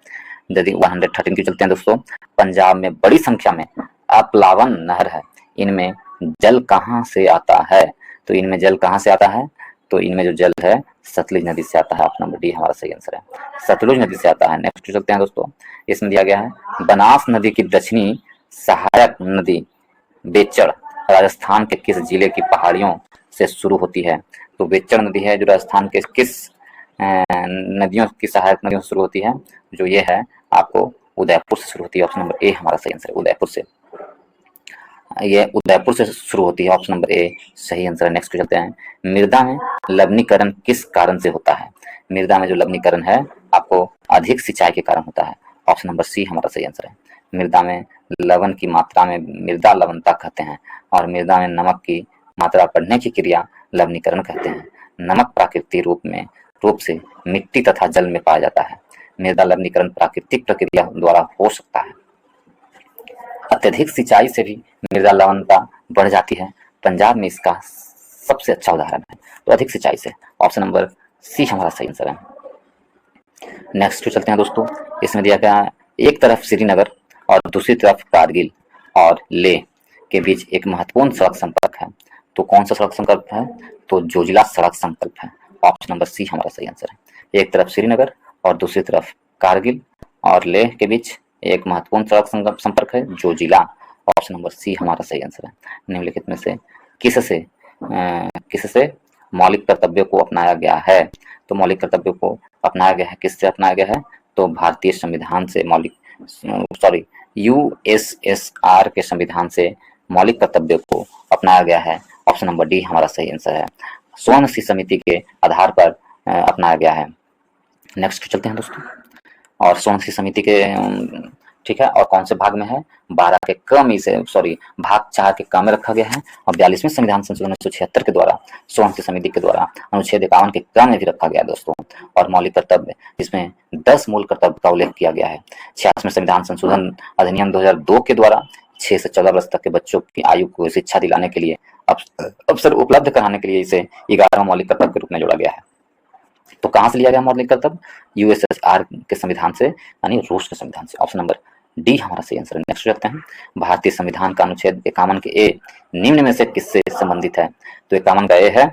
यदि 113 की चलते हैं दोस्तों। पंजाब में बड़ी संख्या में अप्लावन नहर है, इनमें जल कहाँ से आता है? तो इनमें जल कहाँ से आता है? तो इनमें जो जल है सतलुज नदी से आता है। ऑप्शन नंबर डी हमारा सही आंसर है। सतलुज नदी से आता है। नेक्स्ट चलते हैं दोस्तों। इसमें दिया गया है बनास नदी की दक्षिणी सहायक नदी बेचड़ राजस्थान के किस जिले की पहाड़ियों से शुरू होती है? तो बेचड़ नदी है जो राजस्थान के किस नदियों की सहायक नदियों से शुरू होती है? जो ये है आपको उदयपुर से शुरू होती है। ऑप्शन नंबर ए हमारा सही आंसर है। उदयपुर से, ये उदयपुर से शुरू होती है। ऑप्शन नंबर ए सही आंसर है। नेक्स्ट चलते हैं। मृदा में लवणीकरण किस कारण से होता है? मृदा में जो लवणीकरण है आपको अधिक सिंचाई के कारण होता है। ऑप्शन नंबर सी हमारा सही आंसर है। मृदा में लवण की मात्रा में मृदा लवणता कहते हैं और मृदा में नमक की मात्रा बढ़ने की क्रिया लवणीकरण कहते हैं। नमक प्राकृतिक रूप से मिट्टी तथा जल में पाया जाता है। मृदा लवणीकरण प्राकृतिक प्रक्रिया द्वारा हो सकता है। अत्यधिक सिंचाई से भी मृदा लवणता बढ़ जाती है। पंजाब में इसका सबसे अच्छा उदाहरण है। तो अधिक सिंचाई से। ऑप्शन नंबर सी हमारा सही आंसर है। नेक्स्ट चलते हैं दोस्तों। इसमें दिया गया है एक तरफ श्रीनगर और दूसरी तरफ कारगिल और लेह के बीच एक महत्वपूर्ण सड़क संपर्क है। तो कौन सा सड़क संपर्क है? तो जोजिला सड़क संपर्क है। ऑप्शन नंबर सी हमारा सही आंसर है। एक तरफ श्रीनगर और दूसरी तरफ कारगिल और लेह के बीच एक महत्वपूर्ण सड़क संपर्क है जोजिला। ऑप्शन नंबर सी हमारा सही आंसर है। निम्नलिखित में से किससे मौलिक कर्तव्यों को अपनाया गया है? तो मौलिक कर्तव्यों को अपनाया गया है, किससे अपनाया गया है? तो भारतीय संविधान से यूएसएसआर के संविधान से मौलिक कर्तव्यों को अपनाया गया है। ऑप्शन नंबर डी हमारा सही आंसर है। स्वर्ण सी समिति के आधार पर अपनाया गया है। नेक्स्ट चलते हैं दोस्तों। और स्वर्ण सी समिति के ठीक है, और कौन से भाग में है? 12 के क में से भाग 4 के क में रखा गया है और 42वें संविधान संशोधन 1976 के द्वारा स्वर्ण सी समिति के द्वारा अनुच्छेद 51 के क में भी रखा गया दोस्तों। और मौलिक कर्तव्य जिसमें 10 मूल कर्तव्य का उल्लेख किया गया है। 86वें संविधान संशोधन अधिनियम 2002 के द्वारा 6 से 14 वर्ष तक के बच्चों की आयु को शिक्षा दिलाने के लिए अवसर उपलब्ध कराने के लिए इसे 11वां मौलिक कर्तव्य के रूप में जोड़ा गया है। तो कहां से लिया गया मौलिक कर्तव्य? यूएसएसआर के संविधान से यानी रूस के संविधान से। ऑप्शन नंबर डी हमारा सही आंसर है। नेक्स्ट चलते हैं। भारतीय संविधान का अनुच्छेद 51 के ए निम्न में से किससे संबंधित है? तो 51 का ए है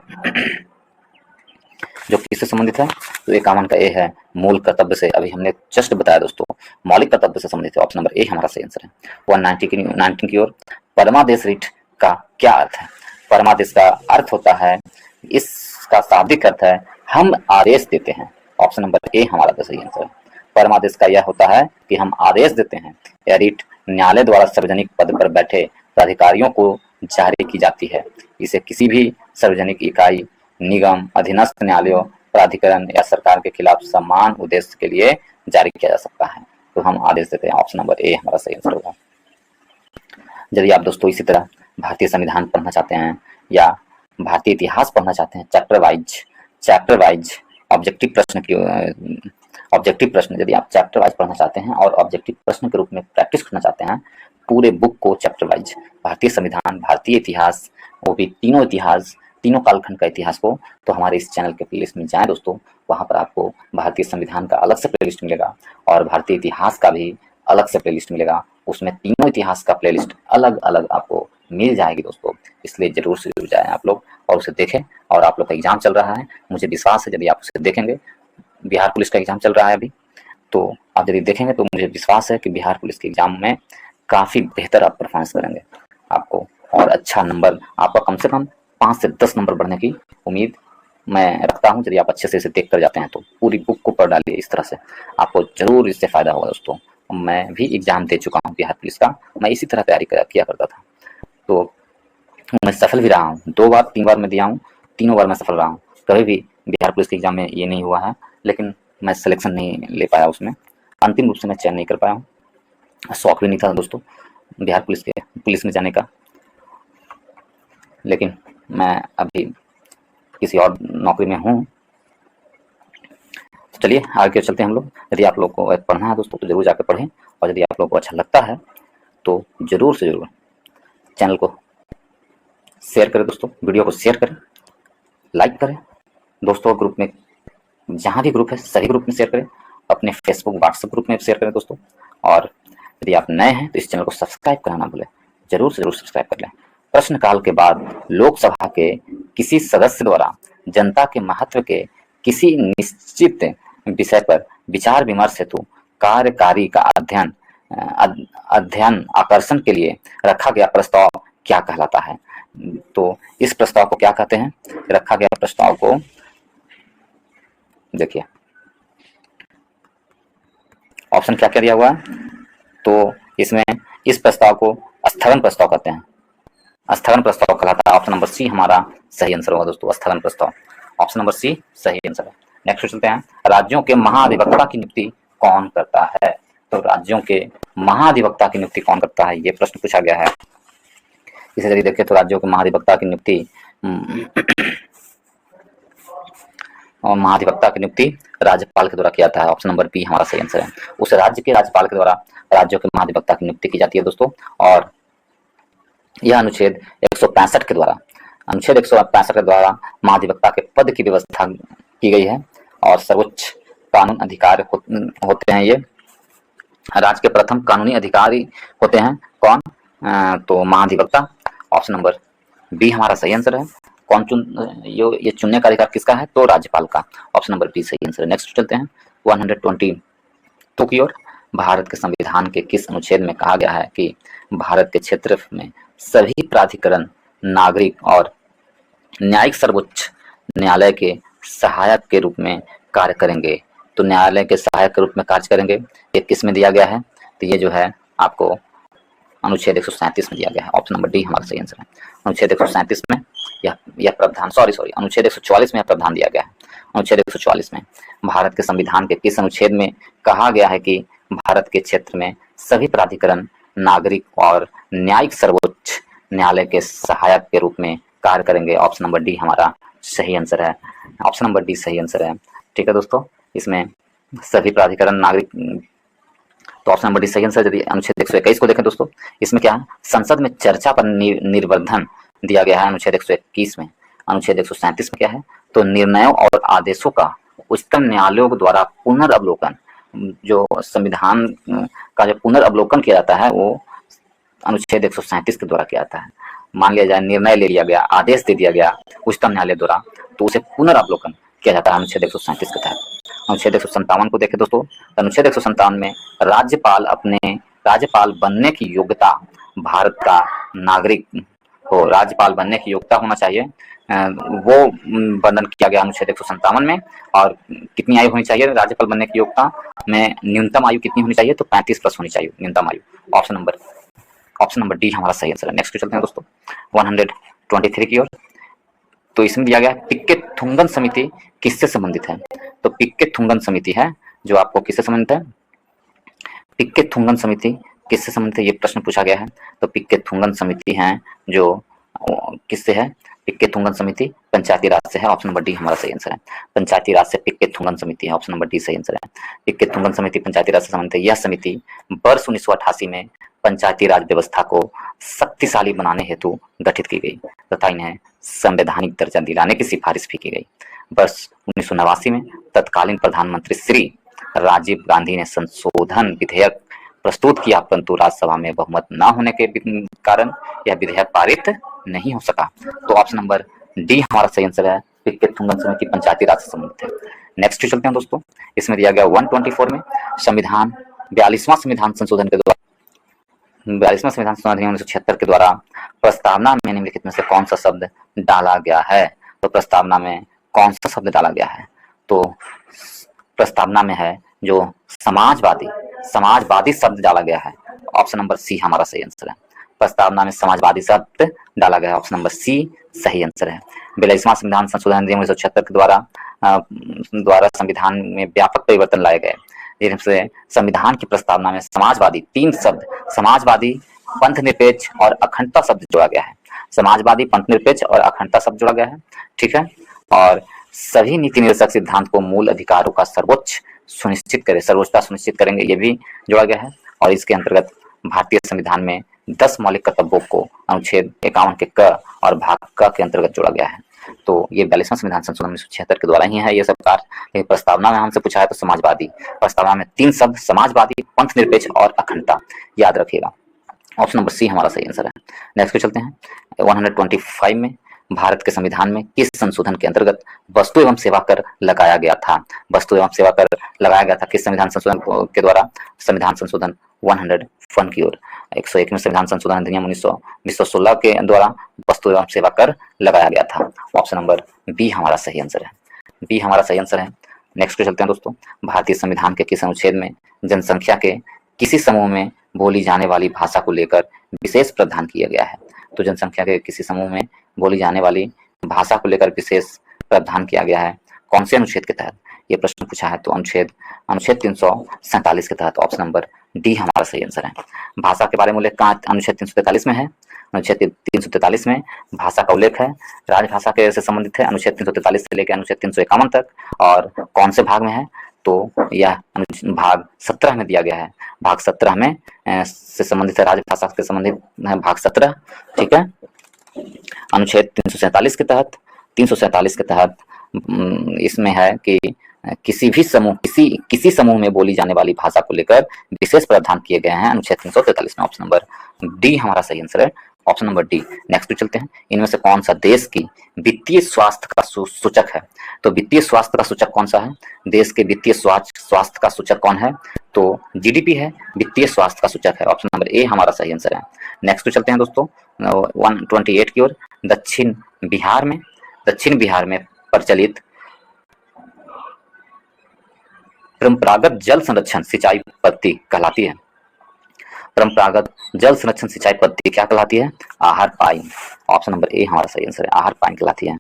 जो किससे संबंधित है? तो 51 का ए है मूल कर्तव्य से। अभी हमने जस्ट बताया दोस्तों, मौलिक कर्तव्य से संबंधित है। ऑप्शन नंबर ए हमारा सही आंसर है। 119 की ओर। परमादेश रीट का क्या अर्थ है? परमादेश का अर्थ होता है, इसका शाब्दिक अर्थ है हम आदेश देते हैं। ऑप्शन नंबर ए हमारा तो सही आंसर है। परमादेश का यह होता है कि हम आदेश देते हैं। यह रीट न्यायालय द्वारा सार्वजनिक पद पर बैठे प्राधिकारियों को जारी की जाती है। इसे किसी भी सार्वजनिक इकाई, निगम, अधीनस्थ न्यायालयों, प्राधिकरण या सरकार के खिलाफ समान उद्देश्य के लिए जारी किया जा सकता है। तो हम आदेश देते हैं। ऑप्शन नंबर ए हमारा सही आंसर होगा। यदि आप दोस्तों इसी तरह भारतीय संविधान पढ़ना चाहते हैं या भारतीय इतिहास पढ़ना चाहते हैं chapter wise, chapter wise objective प्रश्न की ऑब्जेक्टिव प्रश्न, यदि आप चैप्टर वाइज पढ़ना चाहते हैं और ऑब्जेक्टिव प्रश्न के रूप में प्रैक्टिस करना चाहते हैं पूरे बुक को चैप्टर वाइज, भारतीय संविधान, भारतीय इतिहास, वो भी तीनों इतिहास, तीनों कालखंड का इतिहास को, तो हमारे इस चैनल के प्लेलिस्ट में जाएं दोस्तों। वहां पर आपको भारतीय संविधान का अलग से प्लेलिस्ट मिलेगा और भारतीय इतिहास का भी अलग से प्लेलिस्ट मिलेगा। उसमें तीनों इतिहास का प्लेलिस्ट अलग अलग आपको मिल जाएगी दोस्तों। इसलिए जरूर से जरूर जाएं आप लोग और उसे देखें। और आप लोग का एग्जाम चल रहा है, मुझे विश्वास है यदि आप उसे देखेंगे, बिहार पुलिस का एग्जाम चल रहा है अभी, तो आप यदि देखेंगे तो मुझे विश्वास है कि बिहार पुलिस के एग्जाम में काफ़ी बेहतर आप परफॉर्मेंस करेंगे आपको, और अच्छा नंबर आपका कम से कम 5 से 10 नंबर बढ़ने की उम्मीद मैं रखता हूं। यदि आप अच्छे से इसे देख कर जाते हैं तो पूरी बुक को पढ़ डालिए, इस तरह से आपको जरूर इससे फ़ायदा होगा दोस्तों। मैं भी एग्जाम दे चुका हूँ बिहार पुलिस का, मैं इसी तरह तैयारी किया करता था, तो मैं सफल भी रहा हूँ। 2 बार 3 बार मैं दिया हूँ, तीनों बार मैं सफल रहा हूँ। कभी भी बिहार पुलिस के एग्जाम में ये नहीं हुआ है, लेकिन मैं सिलेक्शन नहीं ले पाया उसमें, अंतिम रूप से मैं चयन नहीं कर पाया हूँ। शौक भी नहीं था दोस्तों बिहार पुलिस में जाने का, लेकिन मैं अभी किसी और नौकरी में हूँ। तो चलिए आगे चलते हैं हम लोग। यदि आप लोग को पढ़ना है दोस्तों तो जरूर जाकर पढ़ें, और यदि आप लोग को अच्छा लगता है तो जरूर से जरूर चैनल को शेयर करें दोस्तों, वीडियो को शेयर करें, लाइक करें दोस्तों, ग्रुप में जहाँ भी ग्रुप है सभी ग्रुप में शेयर करें, अपने फेसबुक व्हाट्सएप ग्रुप में शेयर करें दोस्तों। और यदि आप नए हैं तो इस चैनल को सब्सक्राइब करना ना भूलें, जरूर से जरूर सब्सक्राइब कर लें। प्रश्नकाल के बाद लोकसभा के किसी सदस्य द्वारा जनता के महत्व के किसी निश्चित विषय पर विचार विमर्श हेतु कार्यकारी का अध्ययन आकर्षण के लिए रखा गया प्रस्ताव क्या कहलाता है? तो इस प्रस्ताव को क्या कहते हैं? रखा गया प्रस्ताव को देखिए, ऑप्शन क्या क्या दिया हुआ है, तो इसमें इस प्रस्ताव को स्थगन प्रस्ताव कहते हैं, स्थगन प्रस्ताव कहलाता है। ऑप्शन नंबर सी हमारा सही आंसर होगा दोस्तों, स्थगन प्रस्ताव। ऑप्शन नंबर सी सही आंसर है। नेक्स्ट चलते हैं, राज्यों के महाधिवक्ता की नियुक्ति कौन करता है? तो राज्यों के महाधिवक्ता की नियुक्ति कौन करता है, ये प्रश्न पूछा गया है। इसे यदि देखें तो राज्यों के महाधिवक्ता की नियुक्ति और महाधिवक्ता की नियुक्ति राज्यपाल के द्वारा किया जाता है। ऑप्शन नंबर बी हमारा सही आंसर है। उस राज्य के राज्यपाल के द्वारा राज्यों के महाधिवक्ता की नियुक्ति की जाती है दोस्तों। और यह अनुच्छेद 165 के द्वारा महाधिवक्ता के पद की व्यवस्था की गई है, और सर्वोच्च कानून अधिकार होते हैं ये। राज्य के प्रथम कानूनी अधिकारी होते हैं कौन? तो महाधिवक्ता। ऑप्शन नंबर बी हमारा सही आंसर है। कौन ये चुनने का अधिकार किसका है? तो राज्यपाल का। ऑप्शन नंबर बी सही आंसर है। नेक्स्ट चलते हैं 122 की ओर। भारत के संविधान के किस अनुच्छेद में कहा गया है कि भारत के क्षेत्र में सभी प्राधिकरण नागरिक और न्यायिक सर्वोच्च न्यायालय के सहायक के रूप में कार्य करेंगे? तो न्यायालय के सहायक के रूप में कार्य करेंगे, ये किस में दिया गया है? तो ये जो है आपको अनुच्छेद 137 में दिया गया है। ऑप्शन नंबर डी हमारा सही आंसर है। अनुच्छेद 137 में यह प्रावधान अनुच्छेद 144 में यह प्रावधान दिया गया है। अनुच्छेद 144 में भारत के संविधान के किस अनुच्छेद में कहा गया है कि भारत के क्षेत्र में सभी प्राधिकरण नागरिक और न्यायिक सर्वोच्च न्यायालय के सहायक के रूप में कार्य करेंगे? ऑप्शन नंबर डी हमारा सही आंसर है। ऑप्शन नंबर डी सही आंसर है। ठीक है दोस्तों, इसमें सभी प्राधिकरण नागरिक, तो ऑप्शन नंबर डी सही आंसर। यदि अनुच्छेद 121 को देखें दोस्तों, इसमें क्या है? संसद में चर्चा पर निर्वर्धन दिया गया है अनुच्छेद 121 में। अनुच्छेद 137 में क्या है? तो निर्णयों और आदेशों का उच्चतम न्यायालयों द्वारा पुनर्अवलोकन, जो संविधान का जो पुनर्अवलोकन किया जाता है वो अनुच्छेद 137 के द्वारा किया जाता है। मान लिया जाए निर्णय ले लिया गया, आदेश दे दिया गया उच्चतम न्यायालय द्वारा, तो उसे पुनर्अवलोकन किया जाता है अनुच्छेद 137 के तहत। अनुच्छेद 157 को देखें दोस्तों, अनुच्छेद 157 में राज्यपाल बनने की योग्यता भारत का नागरिक हो, राज्यपाल बनने की योग्यता होना चाहिए, वो वर्णन किया गया अनुच्छेद 157 में। और कितनी आयु होनी चाहिए राज्यपाल बनने की योग्यता में? न्यूनतम आयु कितनी होनी चाहिए? तो 35 प्लस होनी चाहिए न्यूनतम आयु। ऑप्शन नंबर डी हमारा सही आंसर है। नेक्स्ट चलते हैं दोस्तों 123 की ओर। तो इसमें दिया गया पिक्के थुंगन समिति किससे संबंधित है? तो पिक्के थुंगन समिति है जो आपको किससे संबंधित है? पिक्के थुंगन समिति किससे संबंधित है, ये प्रश्न पूछा गया है। तो पिक्के थुंगन समिति है जो किससे है? पिक्के थुंगन समिति पंचायती राज से है, ऑप्शन नंबर डी हमारा सही आंसर है। पंचायती राज से पिक्के थुंगन समिति है, ऑप्शन नंबर डी सही आंसर है। पिक्के थुंगन समिति पंचायती राज से संबंधित है। यह समिति वर्ष 1988 में पंचायती राज व्यवस्था को शक्तिशाली बनाने हेतु गठित की गई तथा इन्हें संवैधानिक दर्जा दिलाने की सिफारिश भी की गई। वर्ष 1989 में तत्कालीन प्रधानमंत्री श्री राजीव गांधी ने संशोधन विधेयक प्रस्तुत किया, परंतु राज्यसभा में बहुमत न होने के कारण यह विधेयक पारित नहीं हो सका। तो ऑप्शन नंबर डी हमारा सही आंसर है, पिक्के थुंगन समिति पंचायती राज से संबंधित है। नेक्स्ट चलते हैं दोस्तों, इसमें दिया गया 124 में संविधान 42वां संविधान संशोधन के द्वारा 42वां संविधान संशोधन अधिनियम 1976 के द्वारा प्रस्तावना में निम्नलिखित में से कौन सा शब्द डाला गया है। तो प्रस्तावना में कौन सा शब्द डाला गया है, तो प्रस्तावना में है जो समाजवादी शब्द डाला गया है, ऑप्शन नंबर सी हमारा सही आंसर है। प्रस्तावना में समाजवादी शब्द डाला गया है, ऑप्शन नंबर सी सही आंसर है। 42वां संविधान संशोधन अधिनियम 1976 के द्वारा संविधान में व्यापक परिवर्तन लाए गए, जिनसे संविधान की प्रस्तावना में समाजवादी 3 शब्द समाजवादी, पंथनिरपेक्ष और अखंडता शब्द जोड़ा गया है। समाजवादी, पंथनिरपेक्ष और अखंडता शब्द जोड़ा गया है, ठीक है। और सभी नीति निर्देशक सिद्धांत को मूल अधिकारों का सर्वोच्चता सुनिश्चित करेंगे, ये भी जोड़ा गया है। और इसके अंतर्गत भारतीय संविधान में 10 मौलिक कर्तव्यों को अनुच्छेद 51 के क और भाग क के अंतर्गत जोड़ा गया है। तो ये 42वां संविधान संशोधन 1976 के द्वारा ही है ये सब कार्य। प्रस्तावना में हमसे पूछा है तो समाजवादी, प्रस्तावना में 3 शब्द समाजवादी, पंथनिरपेक्ष और अखंडता, याद रखिएगा। ऑप्शन नंबर सी हमारा सही आंसर है। नेक्स्ट पे चलते हैं 125 में भारत के संविधान में किस संशोधन के अंतर्गत वस्तु एवं सेवा कर लगाया गया था। वस्तु एवं सेवा कर लगाया गया था किस संविधान संशोधन के द्वारा, संविधान संशोधन 101 की ओर 101 में संविधान संशोधन अधिनियम 1916 के द्वारा वस्तु एवं सेवा कर लगाया गया था। ऑप्शन नंबर बी हमारा सही आंसर है, बी हमारा सही आंसर है। नेक्स्ट पे चलते हैं दोस्तों, भारतीय संविधान के किस अनुच्छेद में जनसंख्या के किसी समूह में बोली जाने वाली भाषा को लेकर विशेष प्रावधान किया गया है। तो जनसंख्या के किसी समूह में बोली जाने वाली भाषा को लेकर विशेष प्रावधान किया गया है, कौन से अनुच्छेद के तहत ये प्रश्न पूछा है, तो अनुच्छेद 347 के तहत, ऑप्शन नंबर डी हमारा सही आंसर है। भाषा के बारे में उल्लेख कहाँ अनुच्छेद 343 में है, अनुच्छेद 343 में भाषा का उल्लेख है, राजभाषा के से संबंधित है, अनुच्छेद 343 से लेकर अनुच्छेद 351 तक। और कौन से भाग में है, तो यह भाग 17 में दिया गया है, भाग 17 में से संबंधित है, राजभाषा से संबंधित है भाग 17, ठीक है। अनुच्छेद 347 के तहत इसमें है कि किसी भी समूह किसी समूह में बोली जाने वाली भाषा को लेकर विशेष प्रावधान किए गए हैं अनुच्छेद 343 में। ऑप्शन नंबर डी हमारा सही आंसर है, ऑप्शन नंबर डी। नेक्स्ट पे चलते हैं, इनमें से कौन सा देश की वित्तीय स्वास्थ्य का सूचक है। तो वित्तीय स्वास्थ्य का सूचक कौन सा है, देश के वित्तीय स्वास्थ्य का सूचक कौन है, तो जीडीपी है, वित्तीय स्वास्थ्य का सूचक है, ऑप्शन नंबर ए हमारा सही आंसर है। नेक्स्ट पे चलते हैं दोस्तों 128 की ओर, दक्षिण बिहार में प्रचलित परंपरागत जल संरक्षण सिंचाई पद्धति कहलाती है। परंपरागत जल संरक्षण सिंचाई पद्धति क्या कहलाती है, आहार पाइन, ऑप्शन नंबर ए हमारा सही आंसर है, आहार पाइन कहलाती है,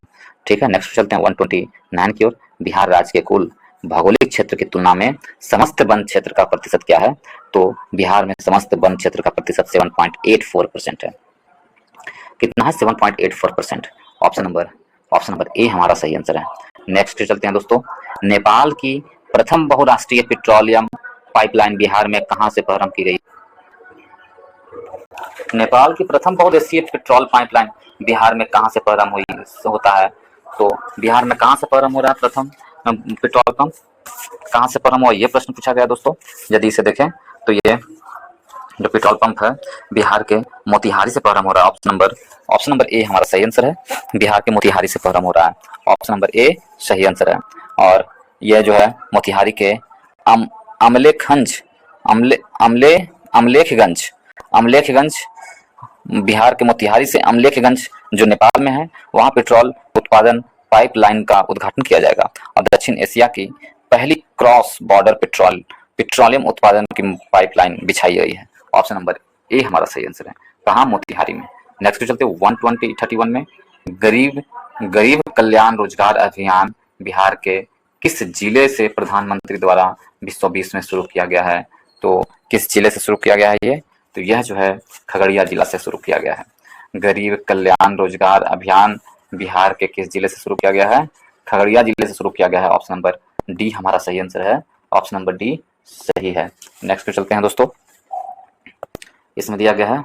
ठीक है। नेक्स्ट चलते हैं 129 की ओर, बिहार राज्य के कुल भौगोलिक क्षेत्र की तुलना में समस्त वन क्षेत्र का प्रतिशत क्या है, तो बिहार में समस्त वन क्षेत्र का प्रतिशत 7.84% है। कितना है, 7.84%, ऑप्शन नंबर ए हमारा सही आंसर है। नेक्स्ट चलते हैं दोस्तों, नेपाल की प्रथम बहुराष्ट्रीय पेट्रोलियम पाइपलाइन बिहार में कहां से प्रारंभ की गई। नेपाल की प्रथम बहुउद्देशीय पेट्रोल पाइपलाइन बिहार में कहां से प्रारंभ होता है, तो बिहार में कहां से प्रारंभ हो रहा है, प्रथम पेट्रोल पंप कहां से प्रारंभ हुआ, ये प्रश्न पूछा गया दोस्तों। यदि इसे देखें तो ये जो पेट्रोल पंप है बिहार के मोतिहारी से प्रारंभ हो रहा है, ऑप्शन नंबर ए हमारा सही आंसर है, बिहार के मोतिहारी से प्रारंभ हो रहा है, ऑप्शन नंबर ए सही आंसर है। और यह जो है मोतिहारी के अमलेखगंज बिहार के मोतिहारी से अमलेखगंज जो नेपाल में है, वहां पेट्रोल उत्पादन पाइपलाइन का उद्घाटन किया जाएगा। और दक्षिण एशिया की पहली क्रॉस बॉर्डर पेट्रोलियम उत्पादन की पाइपलाइन बिछाई गई है, ऑप्शन नंबर ए हमारा सही आंसर है, कहाँ, मोतिहारी में। नेक्स्ट चलते 131 में, गरीब कल्याण रोजगार अभियान बिहार के किस जिले से प्रधानमंत्री द्वारा 2020 में शुरू किया गया है, तो किस जिले से शुरू किया गया है ये, तो यह जो है खगड़िया जिला से शुरू किया गया है। गरीब कल्याण रोजगार अभियान बिहार के किस जिले से शुरू किया गया है? खगड़िया जिले से शुरू किया गया है। ऑप्शन नंबर डी हमारा सही आंसर है। ऑप्शन नंबर डी सही है। नेक्स्ट पे चलते हैं दोस्तों। इसमें दिया गया है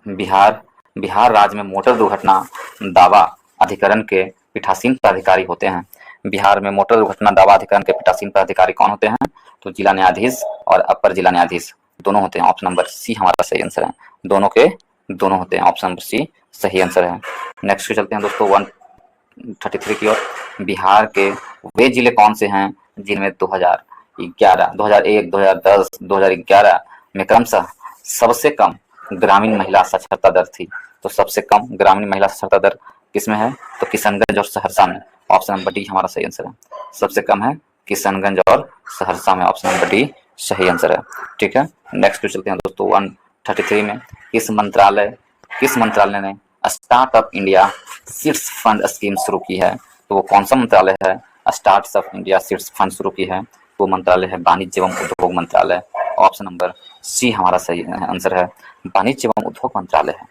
बिहार राज्य में मोटर दुर्घटना दावा अधिकरण के पीठासीन प्राधिकारी होते हैं। बिहार में मोटर दुर्घटना दावा अधिकरण के पीठासीन प्राधिकारी कौन होते हैं? तो जिला न्यायाधीश और अपर जिला न्यायाधीश दोनों होते हैं। ऑप्शन नंबर सी हमारा सही आंसर है। दोनों के दोनों होते हैं। ऑप्शन नंबर सी सही आंसर है। नेक्स्ट पे चलते हैं दोस्तों 133 की ओर। बिहार के वे जिले कौन से हैं जिनमें 2011, 2001, 2010, 2011 में क्रमशः सबसे कम ग्रामीण महिला साक्षरता दर थी? तो सबसे कम ग्रामीण महिला साक्षरता दर किसमें है? तो किशनगंज और सहरसा में। ऑप्शन नंबर डी हमारा सही आंसर है। सबसे कम है किशनगंज और सहरसा में। ऑप्शन नंबर डी सही आंसर है। ठीक है, नेक्स्ट पे चलते हैं दोस्तों 133 में। किस मंत्रालय ने startup India seeds fund scheme शुरू की है? तो वो कौन सा मंत्रालय है? स्टार्टअप इंडिया सीड्स फंड शुरू की है वो मंत्रालय है वाणिज्य एवं उद्योग मंत्रालय। ऑप्शन नंबर सी हमारा सही आंसर है। वाणिज्य एवं उद्योग मंत्रालय है।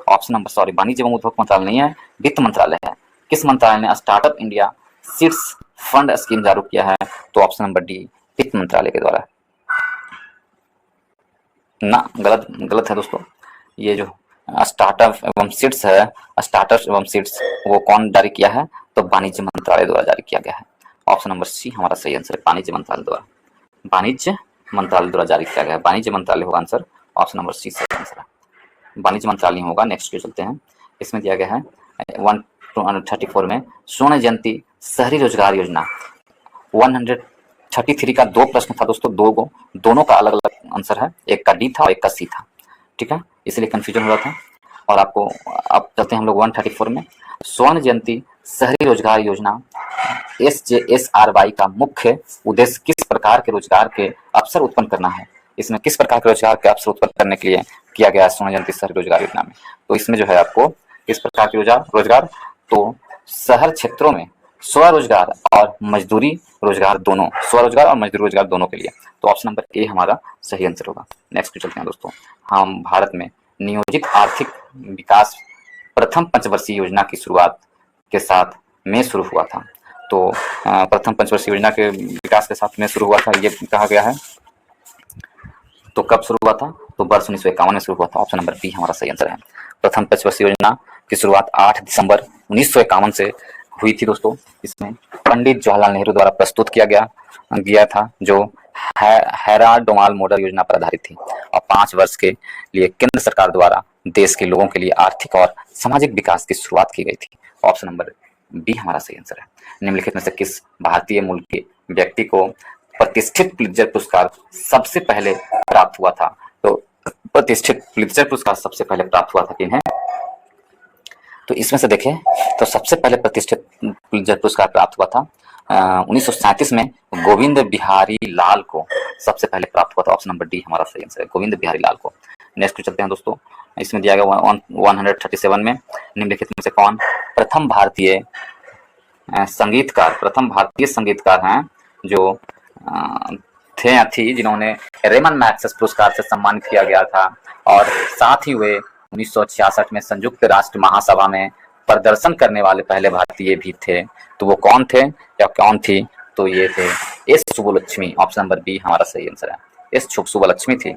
ऑप्शन नंबर सॉरी वाणिज्य एवं उद्योग मंत्रालय नहीं है, वित्त मंत्रालय है। किस मंत्रालय ने startup India seeds fund scheme जारी किया है? तो ऑप्शन नंबर डी वित्त मंत्रालय के द्वारा। ना, गलत है दोस्तों। ये जो स्टार्टअप एवं सीड्स है, स्टार्टअप एवं सीड्स वो कौन जारी किया है? तो वाणिज्य मंत्रालय द्वारा जारी किया गया है। ऑप्शन नंबर सी हमारा सही आंसर है। वाणिज्य मंत्रालय द्वारा जारी किया गया है। वाणिज्य मंत्रालय होगा आंसर। ऑप्शन नंबर सी सही आंसर है। वाणिज्य मंत्रालय होगा। नेक्स्ट पे चलते हैं। इसमें दिया गया है 134 में स्वर्ण जयंती शहरी रोजगार योजना 133 का 2 प्रश्न था दोस्तों। दोनों का अलग अलग आंसर है। एक का डी था और एक का सी था। ठीक है, इसलिए कंफ्यूजन हो रहा था। और आपको अब चलते हैं हम लोग 134 में। स्वर्ण जयंती शहरी रोजगार योजना SJSRY का मुख्य उद्देश्य किस प्रकार के रोजगार के अवसर उत्पन्न करना है? इसमें किस प्रकार के रोजगार के अवसर उत्पन्न करने के लिए किया गया है स्वर्ण जयंती शहरी रोजगार योजना में? तो इसमें जो है आपको किस प्रकार के रोजगार, तो शहर क्षेत्रों में स्वरोजगार और मजदूरी रोजगार दोनों, स्वरोजगार और मजदूरी रोजगार दोनों के लिए। तो ऑप्शन नंबर ए हमारा सही आंसर होगा। नेक्स्ट पे चलते हैं दोस्तों। हम भारत में नियोजित आर्थिक विकास प्रथम पंचवर्षीय योजना की शुरुआत के साथ में शुरू हुआ था। तो प्रथम पंचवर्षीय योजना के विकास के साथ में शुरू हुआ था, ये कहा गया है। तो कब शुरू हुआ था? तो वर्ष 1951 में शुरू हुआ था। ऑप्शन नंबर बी हमारा सही आंसर है। प्रथम पंचवर्षीय योजना की शुरुआत 8 दिसंबर 1951 से हुई थी दोस्तों। इसमें पंडित जवाहरलाल नेहरू द्वारा प्रस्तुत किया गया था, जो हैराल्ड डोमाल मॉडल योजना पर आधारित थी और 5 वर्ष के लिए केंद्र सरकार द्वारा देश के लोगों के लिए आर्थिक और सामाजिक विकास की शुरुआत की गई थी। ऑप्शन नंबर बी हमारा सही आंसर है। निम्नलिखित में से किस भारतीय मूल के व्यक्ति को प्रतिष्ठित पुलित्जर पुरस्कार सबसे पहले प्राप्त हुआ था? तो प्रतिष्ठित पुलित्जर पुरस्कार सबसे पहले प्राप्त हुआ था किन्हें? तो इसमें से देखें तो सबसे पहले प्रतिष्ठित पुलित्जर पुरस्कार प्राप्त हुआ था 1937 में गोविंद बिहारी लाल को सबसे पहले प्राप्त हुआ था। ऑप्शन नंबर डी हमारा सही आंसर है, गोविंद बिहारी लाल को। नेक्स्ट पे चलते हैं दोस्तों। इसमें दिया गया 137 में निम्नलिखित में से कौन प्रथम भारतीय संगीतकार हैं जो थी जिन्होंने रेमन मैग्सेसे पुरस्कार से सम्मानित किया गया था, और साथ ही वे 1966 में संयुक्त राष्ट्र महासभा में प्रदर्शन करने वाले पहले भारतीय भी थे। तो वो कौन थे या कौन थी? तो ये थे S Subbulakshmi. Option number B हमारा सही आंसर है, एस सुब्बुलक्ष्मी थी।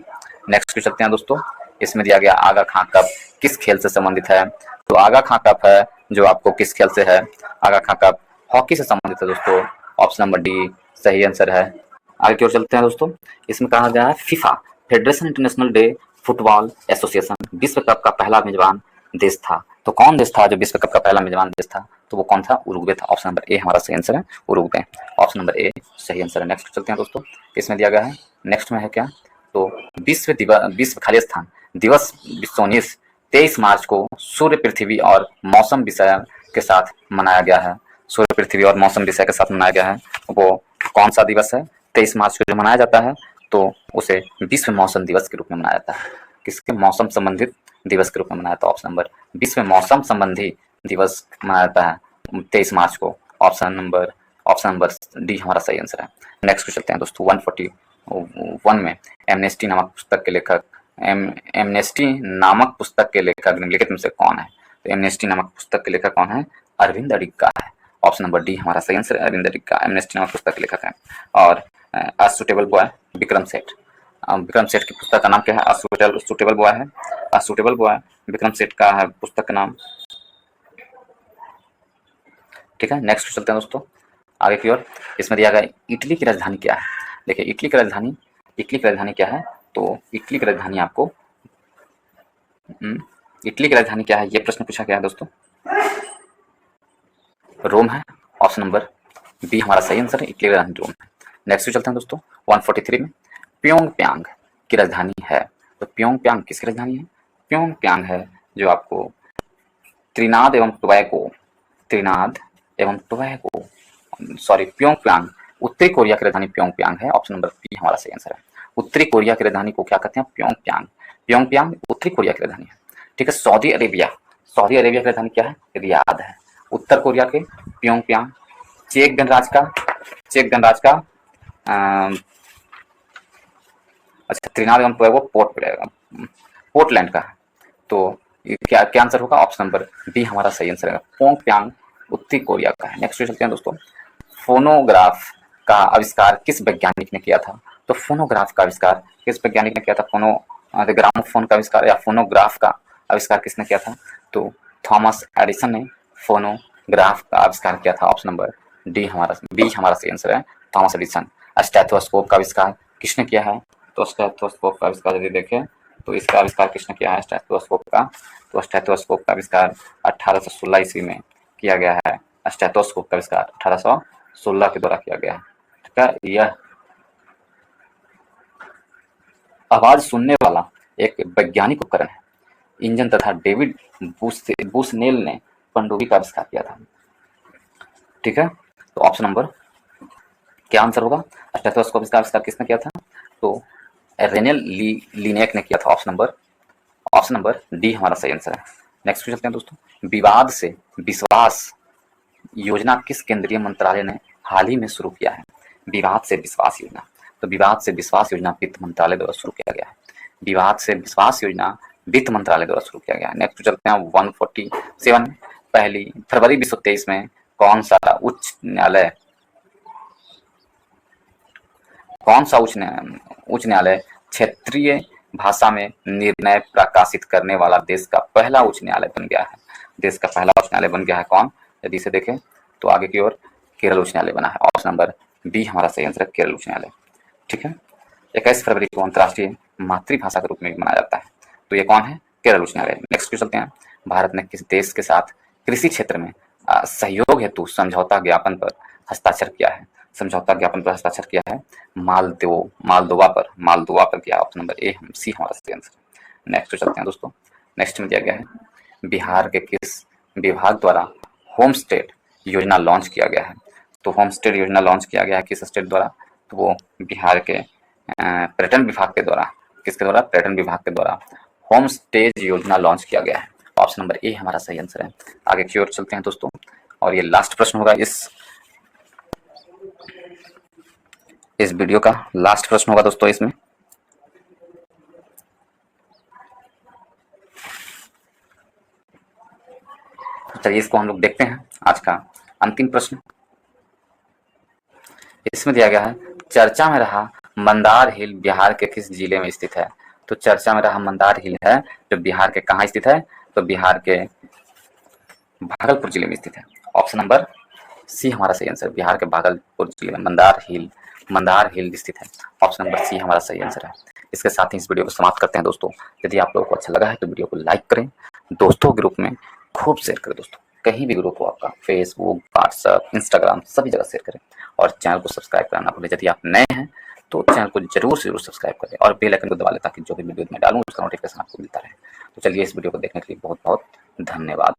नेक्स्ट पे चलते हैं दोस्तों। इसमें दिया गया आगा खां कप किस खेल से संबंधित है? तो आगा खां कप है जो आपको किस खेल से है? आगा खां कप हॉकी से संबंधित है दोस्तों। ऑप्शन नंबर डी सही आंसर है। आगे की ओर चलते हैं दोस्तों। इसमें कहा गया है FIFA federation international day football association विश्व कप का पहला मेजबान देश था। तो कौन देश था जो विश्व कप का पहला मेजबान देश था? तो वो कौन था? उरुग्वे था। ऑप्शन नंबर ए हमारा सही आंसर है, उरुग्वे। ऑप्शन नंबर ए सही आंसर है। नेक्स्ट चलते हैं दोस्तों। इसमें दिया गया है, नेक्स्ट में है क्या? तो विश्व खालिस्तान दिवस 23 मार्च को सूर्य, पृथ्वी और मौसम विषय के साथ मनाया गया है। सूर्य, पृथ्वी और मौसम विषय के साथ मनाया गया है। वो कौन सा दिवस है? 23 मार्च को जो मनाया जाता है तो उसे विश्व मौसम दिवस के रूप में मनाया जाता है। किसके? मौसम संबंधित दिवस के रूप में मनाया जाता है। ऑप्शन नंबर विश्व मौसम संबंधी दिवस मनाया जाता है 23 मार्च को। ऑप्शन नंबर डी हमारा सही आंसर है। नेक्स्ट पे चलते हैं दोस्तों। 141 में एमनेस्टी नामक पुस्तक के लेखक एमनेस्टी नामक पुस्तक के लेखक निम्नलिखित में से कौन है? तो एमनेस्टी नामक पुस्तक के लेखक कौन है? अरविंद अडिगा है। ऑप्शन नंबर डी हमारा सही आंसर है, अरविंद अडिगा एमनेस्टी नामक पुस्तक के लेखक है। और a suitable boy Vikram Seth. Vikram Seth की पुस्तक का नाम क्या है? सुटेबल बॉय है। सुटेबल बॉय विक्रम सेठ का है पुस्तक का नाम। ठीक है, नेक्स्ट चलते हैं दोस्तों आगे की ओर। इसमें दिया गया इटली की राजधानी क्या है? देखिए इटली की राजधानी क्या है? तो इटली की राजधानी आपको इटली की राजधानी क्या है, ये प्रश्न पूछा गया है दोस्तों। रोम है। ऑप्शन नंबर बी हमारा सही आंसर है, इटली की राजधानी रोम है। नेक्स्ट चलते हैं दोस्तों 143 में। प्योंगयांग की राजधानी है। तो प्योंगयांग किसकी राजधानी है? प्योंगयांग है जो आपको त्रिनाद एवं टोबैगो प्योंगयांग उत्तरी कोरिया की राजधानी प्योंगयांग है। ऑप्शन नंबर बी हमारा सही आंसर है। उत्तरी कोरिया की राजधानी को क्या कहते हैं? प्योंगयांग। प्योंगयांग उत्तरी कोरिया की राजधानी है। ठीक है, सऊदी अरेबिया की राजधानी क्या है? रियाद है। उत्तर कोरिया के प्योंगयांग। चेक गणराज्य का अच्छा त्रिनाद एवं टोबैगो पोर्टलैंड का है। तो क्या क्या आंसर होगा? ऑप्शन नंबर बी हमारा सही आंसर है, प्योंगयांग उत्तरी कोरिया का है। नेक्स्ट चलते हैं दोस्तों, फोनोग्राफ का आविष्कार किस वैज्ञानिक ने किया था? तो फोनोग्राफ का आविष्कार किस वैज्ञानिक ने किया था? ग्रामोफोन का आविष्कार या फोनोग्राफ का आविष्कार किसने किया था? तो थॉमस एडिसन ने फोनोग्राफ का आविष्कार किया था। ऑप्शन नंबर बी हमारा सही आंसर है, थॉमस एडिसन। स्टेथोस्कोप का आविष्कार किसने किया है? तो स्टेथोस्कोप का आविष्कार यदि देखें तो इसका आविष्कार किसने किया है स्टेथोस्कोप का? तो स्टेथोस्कोप का आविष्कार 1816 ईस्वी में किया गया है। स्टेथोस्कोप का आविष्कार 1816 के द्वारा किया गया है। ठीक है, यह आवाज सुनने वाला एक वैज्ञानिक उपकरण है। इंजन तथा डेविड बुशनेल ने पनडुब्बी का आविष्कार किया था। ठीक है, तो ऑप्शन नंबर क्या आंसर होगा? स्टेथोस्कोप का आविष्कार किसने किया था? तो रेनेल लीनेक ने किया था। ऑप्शन नंबर डी हमारा सही आंसर है। नेक्स्ट चलते हैं दोस्तों, विवाद से विश्वास योजना किस केंद्रीय मंत्रालय ने हाल ही में शुरू किया है? विवाद से विश्वास योजना। तो विवाद से विश्वास योजना वित्त मंत्रालय द्वारा शुरू किया गया है। विवाद से विश्वास योजना वित्त मंत्रालय द्वारा शुरू किया गया है। नेक्स्ट चलते हैं 147। पहली फरवरी 2023 में कौन सा उच्च न्यायालय क्षेत्रीय भाषा में निर्णय प्रकाशित करने वाला देश का पहला उच्च न्यायालय बन गया है? देश का पहला उच्च न्यायालय बन गया है कौन? यदि इसे देखें तो आगे की ओर केरल उच्च न्यायालय बना है। ऑप्शन नंबर बी हमारा सही आंसर है, केरल उच्च न्यायालय। ठीक है, 21 फरवरी को अंतर्राष्ट्रीय मातृभाषा के रूप में मनाया जाता है। तो ये कौन है? केरल उच्च न्यायालय। नेक्स्ट क्वेश्चन चलते हैं, भारत ने किस देश के साथ कृषि क्षेत्र में सहयोग हेतु समझौता ज्ञापन पर हस्ताक्षर किया है? समझौता ज्ञापन पर हस्ताक्षर किया है मालदोवा पर किया। ऑप्शन नंबर ए सी हमारा सही आंसर। नेक्स्ट चलते हैं दोस्तों, नेक्स्ट में दिया गया है बिहार के किस विभाग द्वारा होम स्टे योजना लॉन्च किया गया है? तो होम स्टे योजना लॉन्च किया गया है किस स्टेट द्वारा? तो वो बिहार के पर्यटन विभाग के द्वारा। किसके द्वारा? पर्यटन विभाग के द्वारा होम स्टे योजना लॉन्च किया गया है। ऑप्शन नंबर ए हमारा सही आंसर है। आगे की ओर चलते हैं दोस्तों, और ये लास्ट प्रश्न होगा इस वीडियो का लास्ट प्रश्न होगा दोस्तों इसमें। चलिए इसको हम लोग देखते हैं, आज का अंतिम प्रश्न। इसमें दिया गया है चर्चा में रहा मंदार हिल बिहार के किस जिले में स्थित है? तो चर्चा में रहा मंदार हिल है जो बिहार के कहाँ स्थित है? तो बिहार के भागलपुर जिले में स्थित है। ऑप्शन नंबर सी हमारा सही आंसर, बिहार के भागलपुर जिले में मंदार हिल स्थित है। ऑप्शन नंबर सी हमारा सही आंसर है। इसके साथ ही इस वीडियो को समाप्त करते हैं दोस्तों। यदि आप लोगों को अच्छा लगा है तो वीडियो को लाइक करें, दोस्तों ग्रुप में खूब शेयर करें दोस्तों, कहीं भी ग्रुप हो आपका, फेसबुक, व्हाट्सएप, इंस्टाग्राम, सभी जगह शेयर करें। और चैनल को सब्सक्राइब करना भूलें। यदि आप नए हैं तो चैनल को जरूर से जरूर सब्सक्राइब करें और बेल आइकन को दबा लें ताकि जो भी वीडियो मैं डालूं उसका नोटिफिकेशन आपको मिलता रहे। तो चलिए इस वीडियो को देखने के लिए बहुत बहुत धन्यवाद।